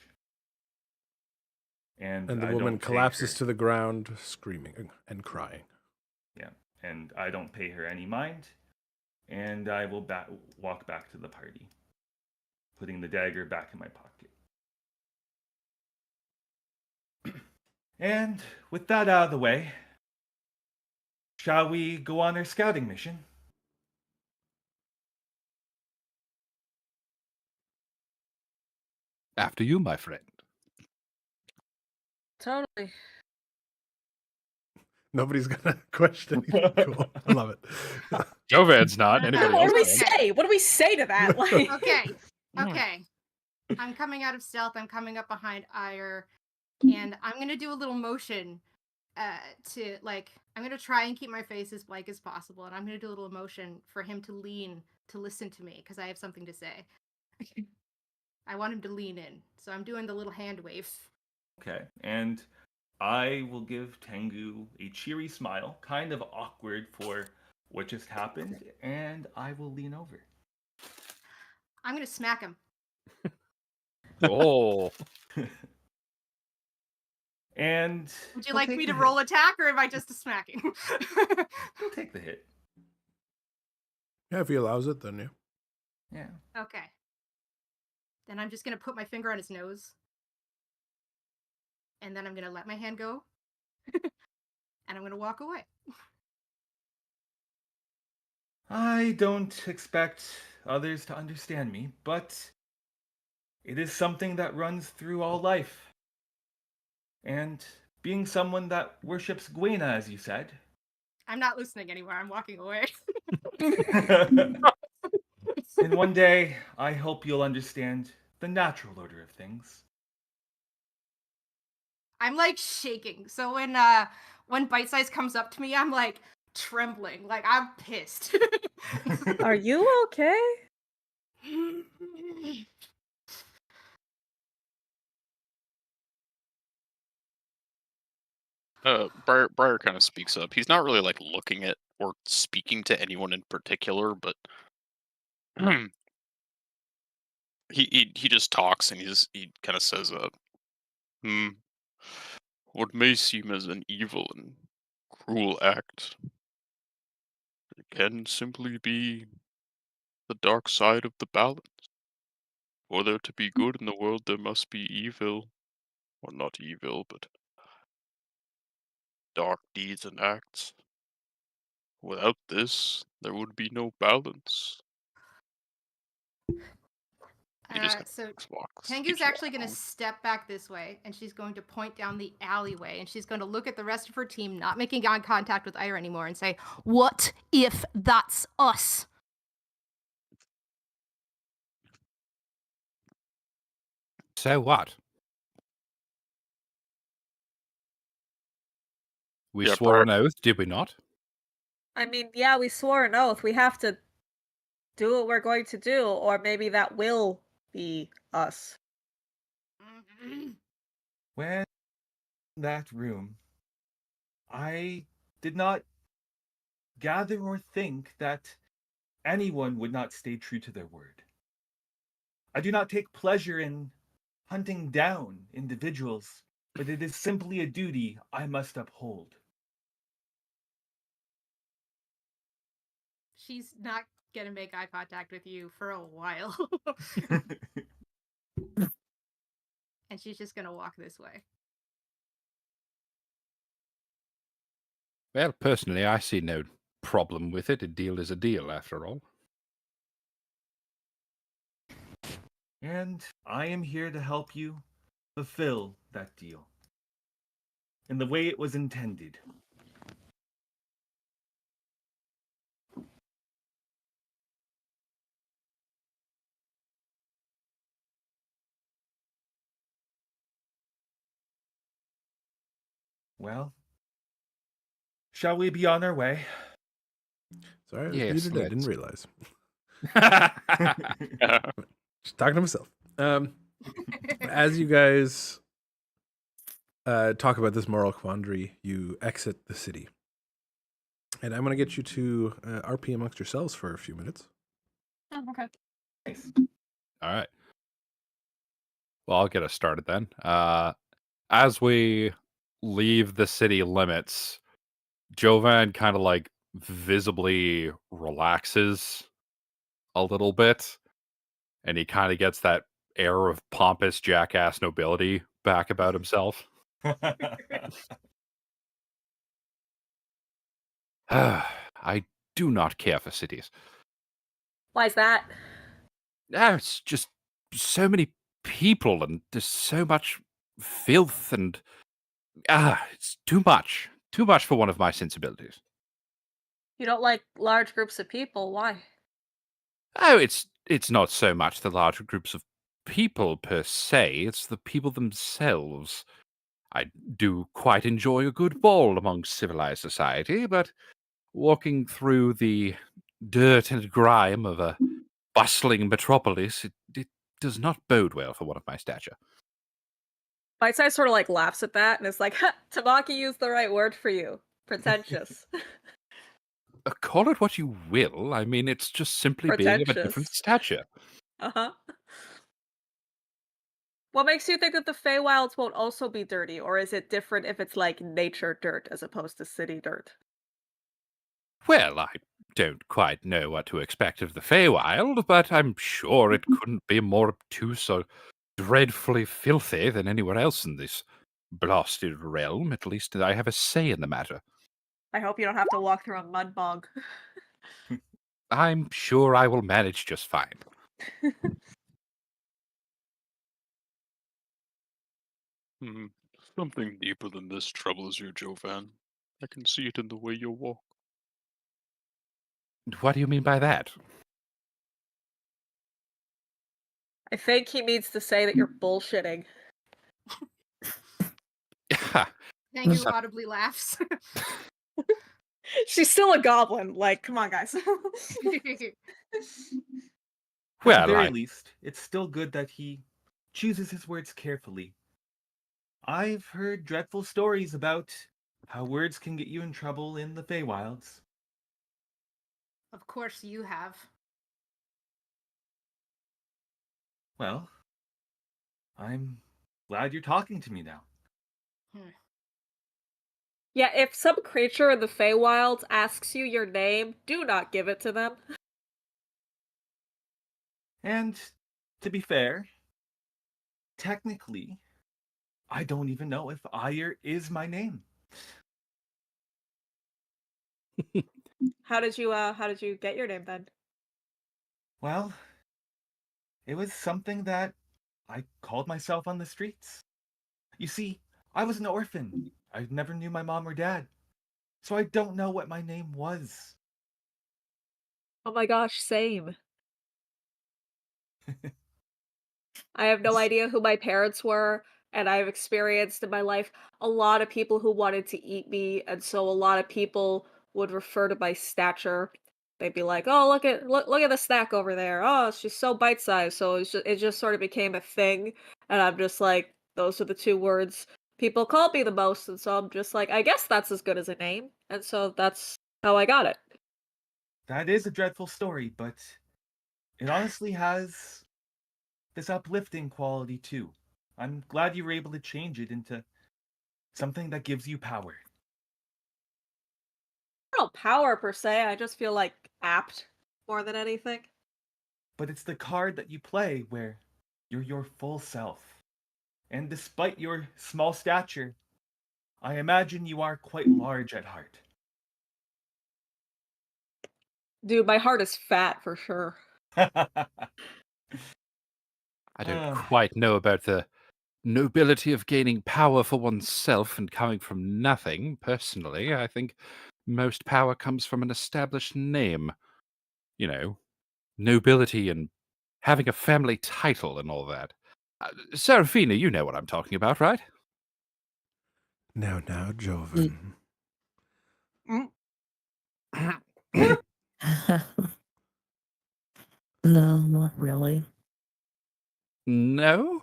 And And the I woman don't pay collapses her- to the ground, screaming and crying. Yeah, and I don't pay her any mind, and I will walk back to the party, putting the dagger back in my pocket. And with that out of the way, shall we go on our scouting mission? After you, my friend. Totally. Nobody's gonna question anything. Cool. I love it. Jovan's not. Anybody What else? do we can. say? What do we say to that? Like, Okay. Okay. I'm coming out of stealth. I'm coming up behind Ire, and I'm gonna do a little motion to like I'm gonna try and keep my face as blank as possible, and I'm gonna do a little motion for him to lean to listen to me because I have something to say. I want him to lean in, so I'm doing the little hand wave. Okay, and I will give Tengu a cheery smile, kind of awkward for what just happened, and I will lean over. I'm gonna smack him. Oh. And Would you he'll like take me the to hit. roll attack, or am I just a smacking? He'll take the hit. Yeah, if he allows it, then yeah. Yeah. Okay. Then I'm just gonna put my finger on his nose. And then I'm gonna let my hand go. And I'm gonna walk away. I don't expect others to understand me, but it is something that runs through all life. And being someone that worships Gwena, as you said, I'm not listening anymore. I'm walking away. and one day I hope you'll understand the natural order of things. I'm like shaking. So when Bite Size comes up to me, I'm like trembling. Like I'm pissed. are you okay? Briar kind of speaks up. He's not really like looking at or speaking to anyone in particular, but he just talks and he kind of says, what may seem as an evil and cruel act, it can simply be the dark side of the balance. For there to be good in the world, there must be evil, or not evil, but dark deeds and acts. Without this, there would be no balance. He just So walks. Tengu's actually going to step back this way, and she's going to point down the alleyway, and she's going to look at the rest of her team, not making eye contact with Ira anymore, and say, "What if that's us?" So what? We Yeah, swore an oath, did we not? I mean, yeah, we swore an oath. We have to do what we're going to do, or maybe that will be us. When in that room, I did not gather or think that anyone would not stay true to their word. I do not take pleasure in hunting down individuals, but it is simply a duty I must uphold. She's not going to make eye contact with you for a while. And she's just going to walk this way. Well, personally, I see no problem with it. A deal is a deal, after all. And I am here to help you fulfill that deal in the way it was intended. Well, shall we be on our way? Sorry, I was Yes, muted. I didn't let's. realize. Just talking to myself. As you guys talk about this moral quandary, you exit the city. And I'm going to get you to RP amongst yourselves for a few minutes. Oh, okay. Nice. All right. Well, I'll get us started then. As we leave the city limits, Jovan kind of like visibly relaxes a little bit, and he kind of gets that air of pompous jackass nobility back about himself. I do not care for cities. Why's that? It's just so many people, and there's so much filth, and it's too much. Too much for one of my sensibilities. You don't like large groups of people. Why? Oh, it's not so much the larger groups of people per se, it's the people themselves. I do quite enjoy a good ball among civilized society, but walking through the dirt and grime of a bustling metropolis, it does not bode well for one of my stature. Bite Size sort of like laughs at that and is like, ha, Tamaki used the right word for you. Pretentious. Call it what you will. I mean, it's just simply being of a different Pretentious. stature. Uh-huh. What makes you think that the Feywilds won't also be dirty, or is it different if it's like nature dirt as opposed to city dirt? Well, I don't quite know what to expect of the Feywild, but I'm sure it couldn't be more obtuse or dreadfully filthy than anywhere else in this blasted realm. At least I have a say in the matter. I hope you don't have to walk through a mud bog. I'm sure I will manage just fine. Something deeper than this troubles you, Jovan. I can see it in the way you walk. What do you mean by that? I think he means to say that you're bullshitting. Tengu So- audibly laughs. She's still a goblin. Like, come on, guys. At Well, the very least, it's still good that he chooses his words carefully. I've heard dreadful stories about how words can get you in trouble in the Feywilds. Of course you have. Well, I'm glad you're talking to me now. Yeah, if some creature in the Feywilds asks you your name, do not give it to them. And to be fair, technically, I don't even know if Ire is my name. How did you get your name then? Well, It was something that I called myself on the streets. You see, I was an orphan. I never knew my mom or dad. So I don't know what my name was. Oh my gosh, same. I have no idea who my parents were, and I've experienced in my life a lot of people who wanted to eat me, and so a lot of people would refer to my stature. They'd be like, "Oh, look at the snack over there. Oh, she's so bite-sized." So it just sort of became a thing, and I'm just like, those are the two words people call me the most, and so I'm just like, I guess that's as good as a name, and so that's how I got it. That is a dreadful story, but it honestly has this uplifting quality too. I'm glad you were able to change it into something that gives you power. I don't know power per se. I just feel like apt more than anything. But it's the card that you play where you're your full self. And despite your small stature, I imagine you are quite large at heart. Dude, my heart is fat for sure. I don't Ah, quite know about the nobility of gaining power for oneself and coming from nothing, personally. I think most power comes from an established name. You know, nobility and having a family title and all that. Serafina, you know what I'm talking about, right? Now, Joven. Mm. No, not really. No?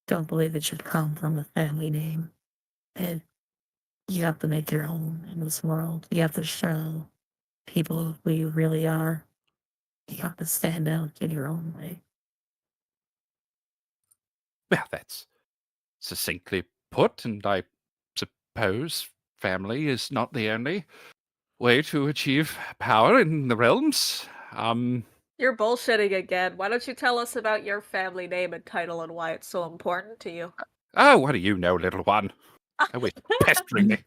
Don't believe it should come from a family name. And you have to make your own in this world. You have to show people who you really are. You have to stand out in your own way. Well, that's succinctly put, and I suppose family is not the only way to achieve power in the realms. You're bullshitting again. Why don't you tell us about your family name and title and why it's so important to you? Oh, what do you know, little one? Always pestering me.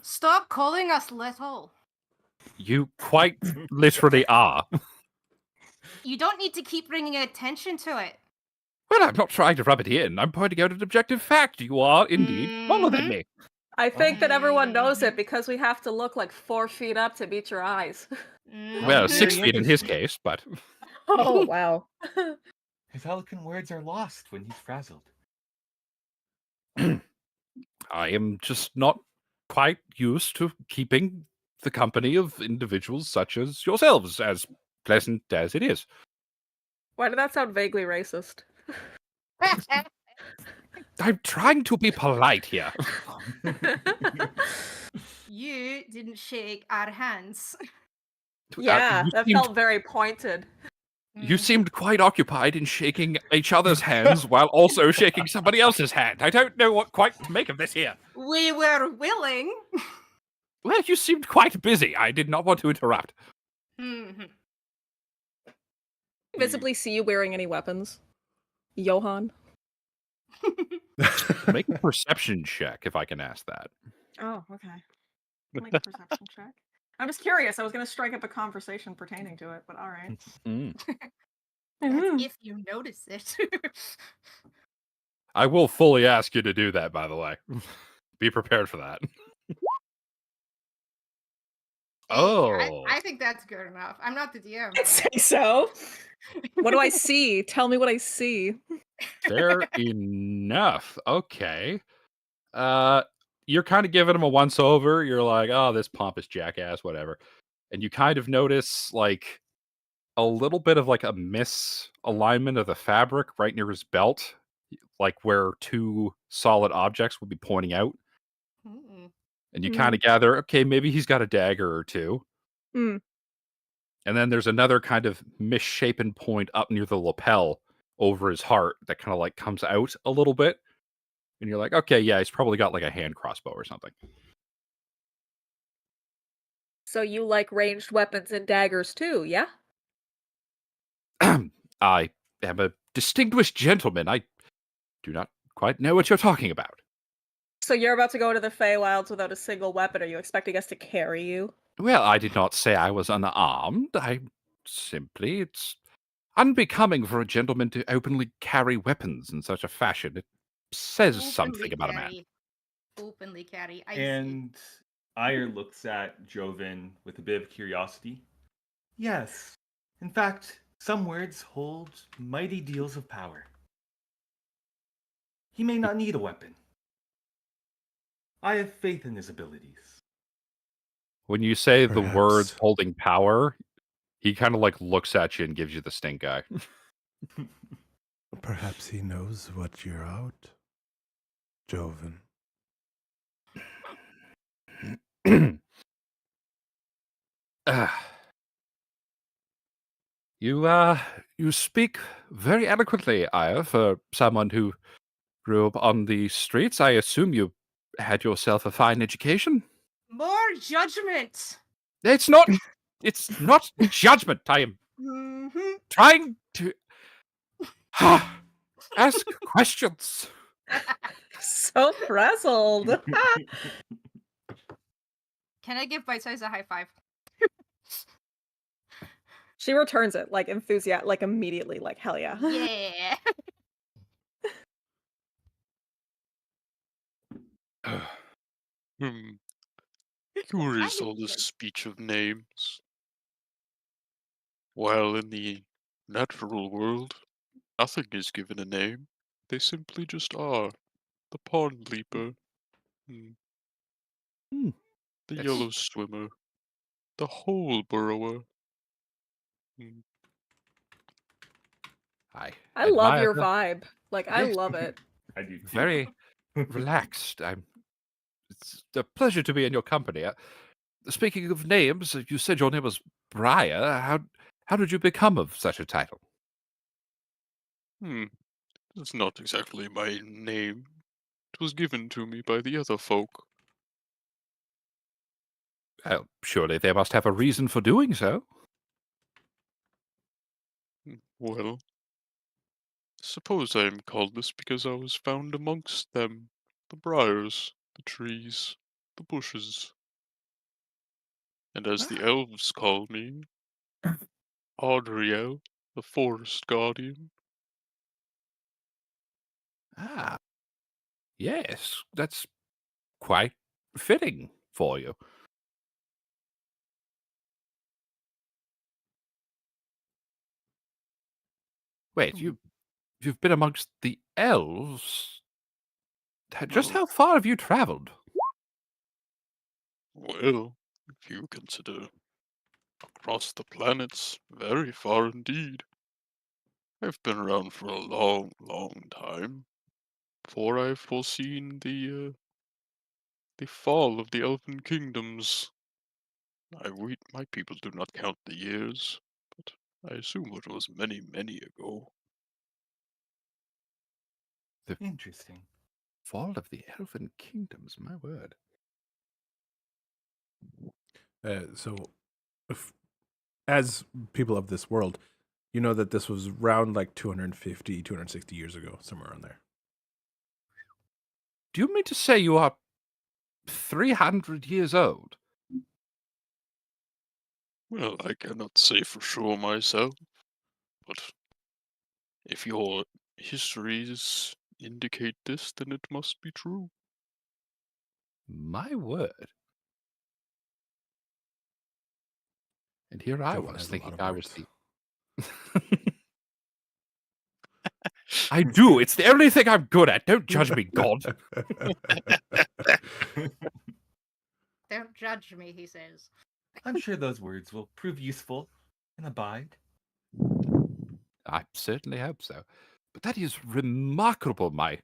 Stop calling us little. You quite literally are. You don't need to keep bringing attention to it. Well, I'm not trying to rub it in. I'm pointing out an objective fact. You are indeed taller than Mhm. me. I think that everyone knows it Mhm. because we have to look like 4 feet up to meet your eyes. Well, Very 6 feet in his interesting. case, but Oh, wow. His eloquent words are lost when he's frazzled. I am just not quite used to keeping the company of individuals such as yourselves, as pleasant as it is. Why did that sound vaguely racist? I'm trying to be polite here. You didn't shake our hands. Yeah, you that seemed felt very pointed. You seemed quite occupied in shaking each other's hands while also shaking somebody else's hand. I don't know what quite to make of this here. We were willing. Well, you seemed quite busy. I did not want to interrupt. Mhm. Visibly see you wearing any weapons. Johan. Make a perception check, if I can ask that. Oh, okay. Make a perception check. I'm just curious. I was going to strike up a conversation pertaining to it, but all right. That's if you notice it. I will fully ask you to do that, by the way. Be prepared for that. Hey, I think that's good enough. I'm not the DM. I'd say so. What do I see? Tell me what I see. Fair enough. Okay. You're kind of giving him a once over. You're like, oh, this pompous jackass, whatever. And you kind of notice like a little bit of like a misalignment of the fabric right near his belt, like where two solid objects would be pointing out. And you kind of gather, okay, maybe he's got a dagger or two. Mm. And then there's another kind of misshapen point up near the lapel over his heart that kind of like comes out a little bit. And you're like, okay, yeah, he's probably got like a hand crossbow or something. So you like ranged weapons and daggers too, yeah? I am a distinguished gentleman. I do not quite know what you're talking about. So you're about to go to the Feywilds without a single weapon. Are you expecting us to carry you? Well, I did not say I was unarmed. I simply, it's unbecoming for a gentleman to openly carry weapons in such a fashion. It says something Openly about a man. carry. Openly carry. I see. And Ire looks at Joven with a bit of curiosity. Yes. In fact, some words hold mighty deals of power. He may not need a weapon. I have faith in his abilities. When you say the words Perhaps. holding power, he kind of like looks at you and gives you the stink eye. Perhaps he knows what you're out, Joven. You speak very eloquently, Aya, for someone who grew up on the streets. I assume you had yourself a fine education. More judgment. It's not. It's not judgment. I am Mm-hmm. trying to ask questions. So frazzled. Can I give Bite Size a high five? She returns it like like immediately, like hell yeah. Yeah. Hmm. Curious I all this like- speech of names. While in the natural world, nothing is given a name. They simply just are. The pond leaper, hmm, Hmm, the that's- yellow swimmer, the hole burrower. Hmm. I love admire your the vibe. Like I love it. I do too. very relaxed. It's a pleasure to be in your company. Speaking of names, you said your name was Briar. How did you become of such a title? It's not exactly my name. It was given to me by the other folk. Well, surely they must have a reason for doing so. Well, suppose I am called this because I was found amongst them, the briars, the trees, the bushes. And as the elves call me, Audriel, the forest guardian. Ah, yes, that's quite fitting for you. Wait, you've been amongst the elves? Just Oh, how far have you traveled? well, if you consider across the planets, very far indeed. I've been around for a long, long time, for I've foreseen the fall of the elven kingdoms. My people do not count the years, but I assume it was many, many ago. Interesting. Fall of the elven kingdoms, my word. So, if, as people of this world, you know that this was around like 250, 260 years ago, somewhere around there. Do you mean to say you are 300 years old? Well, I cannot say for sure myself, but if your histories indicate this, then it must be true. My word. And here I Joven was has a lot thinking of I was words. the. I do. It's the only thing I'm good at. Don't judge me, God. Don't judge me, he says. I'm sure those words will prove useful and abide. I certainly hope so. But that is remarkable, my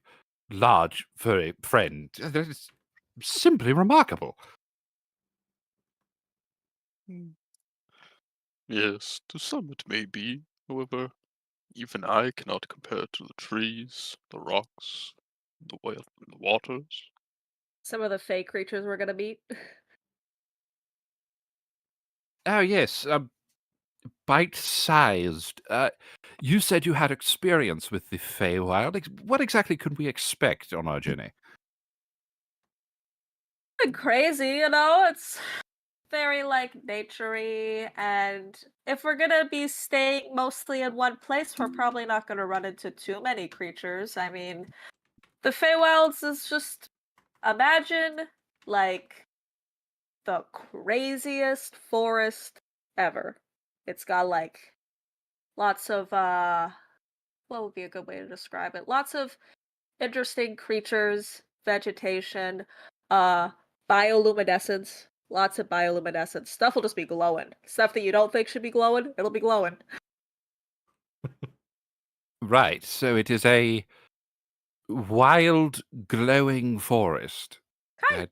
large, furry friend. That is simply remarkable. Hmm. Yes, to some it may be. However, even I cannot compare to the trees, the rocks, the waters. Some of the fey creatures we're gonna meet. Oh, yes. Bite-sized. You said you had experience with the Feywild. What exactly could we expect on our journey? Crazy, you know? It's very like naturey, and if we're gonna be staying mostly in one place, we're probably not gonna run into too many creatures. I mean, the Feywilds is just imagine like the craziest forest ever. It's got like lots of what would be a good way to describe it? Lots of interesting creatures, vegetation, uh bioluminescence, lots of bioluminescence. Stuff will just be glowing. Stuff that you don't think should be glowing, it'll be glowing. Right, so it is a wild, glowing forest. Kind of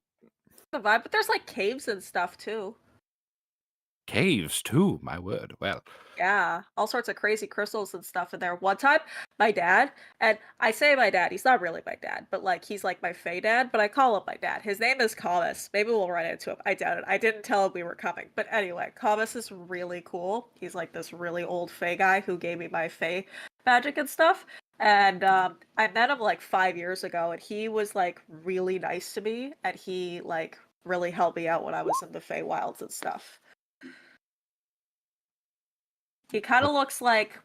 the vibe, but there's like caves and stuff too. Caves too, my word. Well, Yeah, all sorts of crazy crystals and stuff in there. One time, my dad, and I say my dad, he's not really my dad, but like he's like my Fey dad, but I call him my dad. His name is Thomas. Maybe we'll run into him. I doubt it. I didn't tell him we were coming. But anyway, Thomas is really cool. He's like this really old Fey guy who gave me my Fey magic and stuff. And I met him like 5 years ago, and he was like really nice to me, and he like really helped me out when I was in the Fey Wilds and stuff. He kind of looks like,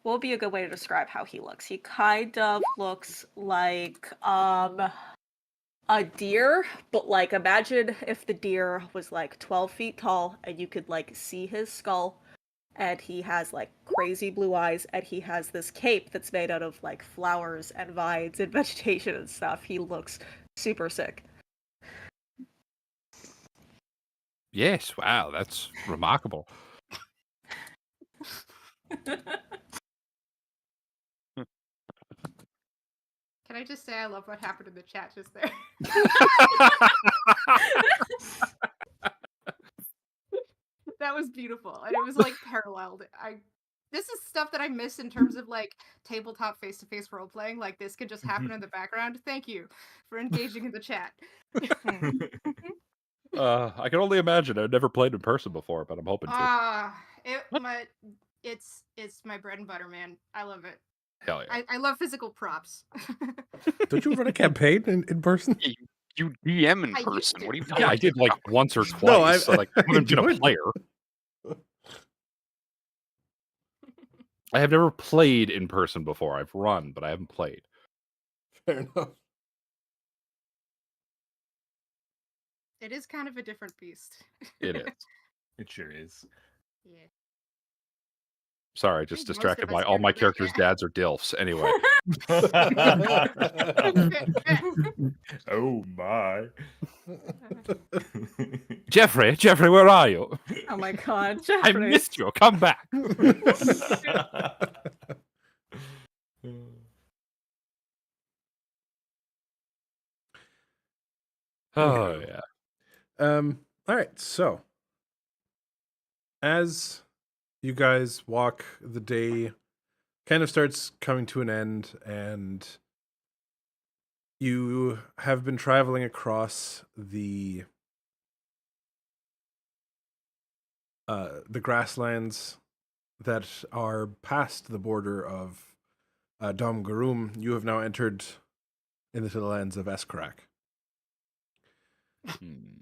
what would be a good way to describe how he looks? He kind of looks like a deer, but like imagine if the deer was like 12 feet tall and you could like see his skull, and he has like crazy blue eyes, and he has this cape that's made out of like flowers and vines and vegetation and stuff. He looks super sick. yes, wow, that's remarkable. Can I just say I love what happened in the chat just there? That was beautiful, and it was like paralleled. This is stuff that I miss in terms of like tabletop face-to-face role playing. Like this could just happen in the background. Thank you for engaging in the chat. I can only imagine. I've never played in person before, but I'm hoping to. It's my bread and butter, man. I love it. Hell yeah. I love physical props. Don't you run a campaign in person? Yeah, you DM in I used person. to. What are you Yeah, I talking did like about? once or twice. No, I so like I haven't been a enjoyed it. player. I have never played in person before. I've run, but I haven't played. Fair enough. It is kind of a different beast. It is. It sure is. Yeah. Sorry, just think most distracted of by us all here my know that, characters' yeah. dads are DILFs. Anyway. Oh my. Jeffrey, where are you? Oh my god, I Jeffrey. missed you. Come back. Oh yeah. All right, so as you guys walk, the day kind of starts coming to an end, and you have been traveling across the grasslands that are past the border of Dom Garum. You have now entered into the lands of Eskarak.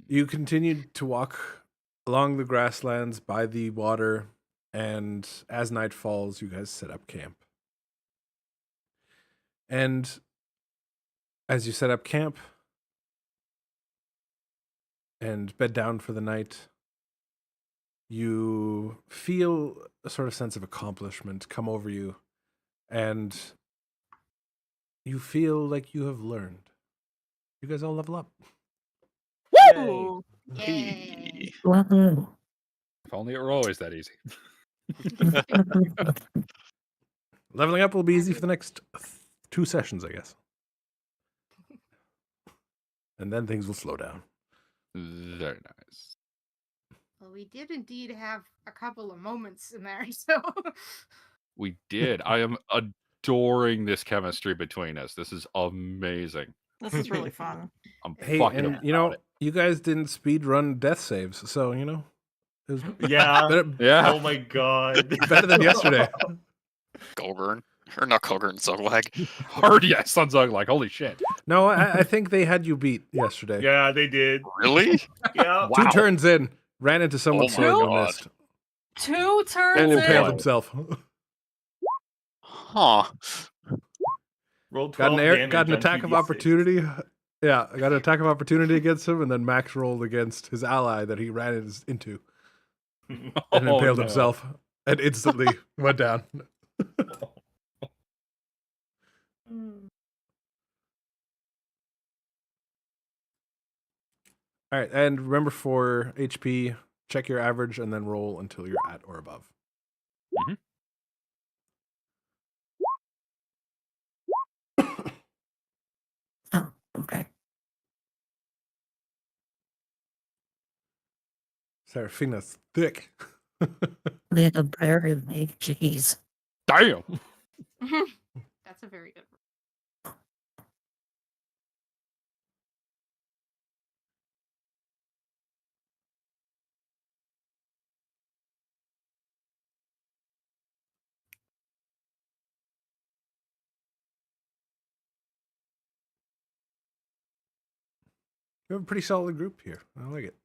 You continued to walk along the grasslands by the water, and as night falls, you guys set up camp. And as you set up camp and bed down for the night, you feel a sort of sense of accomplishment come over you, and you feel like you have learned. You guys all level up. Woo! Yay. Woohoo. If only it were always that easy. Leveling up will be easy for the next 2 sessions, I guess. And then things will slow down. Very nice. Well, we did indeed have a couple of moments in there, so We did. I am adoring this chemistry between us. This is amazing. This is really fun. I'm Hey, fucking and about you know, it. you guys didn't speed run death saves, so you know, it was Yeah. better, Yeah. Oh my god. better than yesterday. Golgurn. Or not Golgurn, Zuglag. Hard yes on Zug, like holy shit. No, I think they had you beat yesterday. Yeah, they did. Really? Yeah. Wow. 2 turns in, Ran into someone Oh my sword and God. missed. 2 turns And in. impaled himself. Huh. Rolled Got 12 an damage on attack of 2d6. opportunity. Yeah, I got an attack of opportunity against him, and then Max rolled against his ally that he ran into and impaled himself, and instantly went down. Mm. All right, and remember for HP, check your average and then roll until you're at or above. Mhm. Oh, okay. Seraphina's thick. They had to bury me. Jeez. Damn. That's a very good. We have a pretty solid group here. I like it.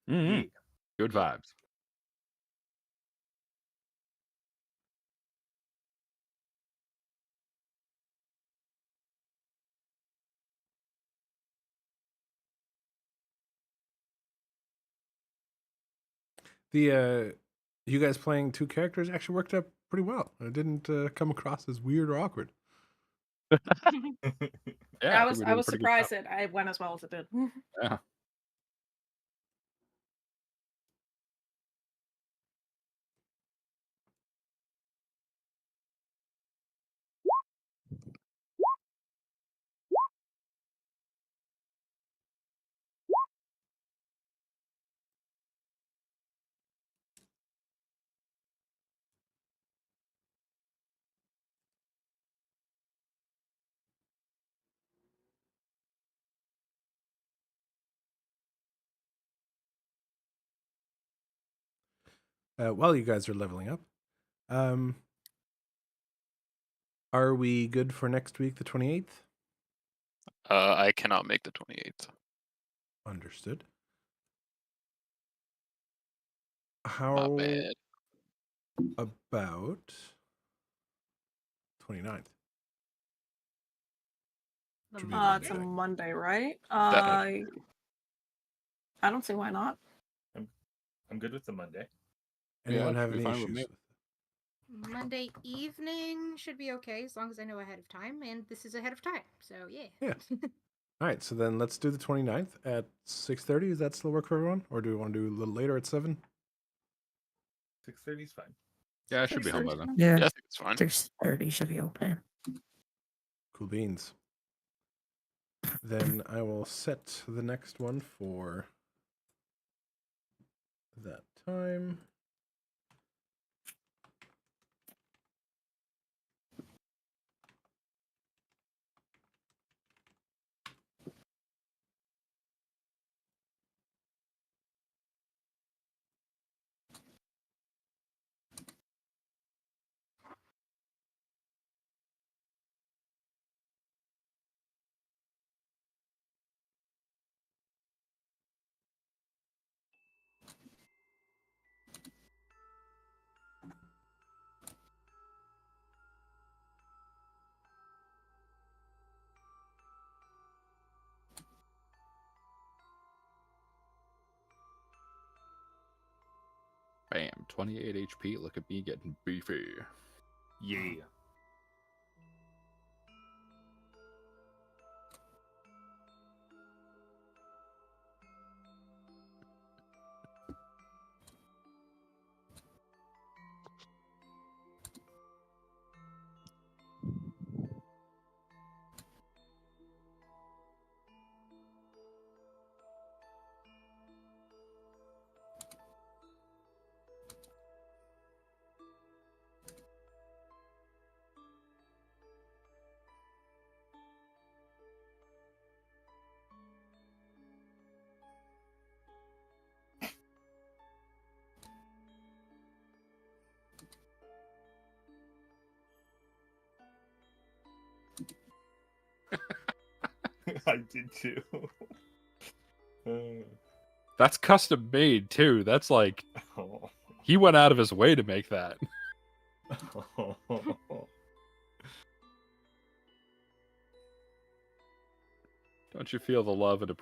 Mhm. Good vibes. The you guys playing 2 characters actually worked out pretty well. It didn't come across as weird or awkward. Yeah, I think was we I did a was pretty good surprised job. it went as well as it did. Yeah. While you guys are leveling up, um, are we good for next week, the 28th? I cannot make the 28th. Understood. My How bad. about 29th? Should be a It's a Monday. Monday, right? That I don't see why not. I'm good with the Monday. Anyone Yeah, have should be any fine with issues me. with it? Monday evening should be okay as long as I know ahead of time, and this is ahead of time. So yeah. Yeah. All right, so then let's do the 29th at 6:30. Does that still work for everyone? Or do we want to do a little later at 7? 6:30 is fine. Yeah, I should be home by then. yeah, Yeah, I think it's fine. 6:30 should be open. Cool beans. Then I will set the next one for that time. Bam, 28 HP. Look at me getting beefy. Yeah. I did too. That's custom made too. That's like Oh. he went out of his way to make that. Don't you feel the love and appreciation?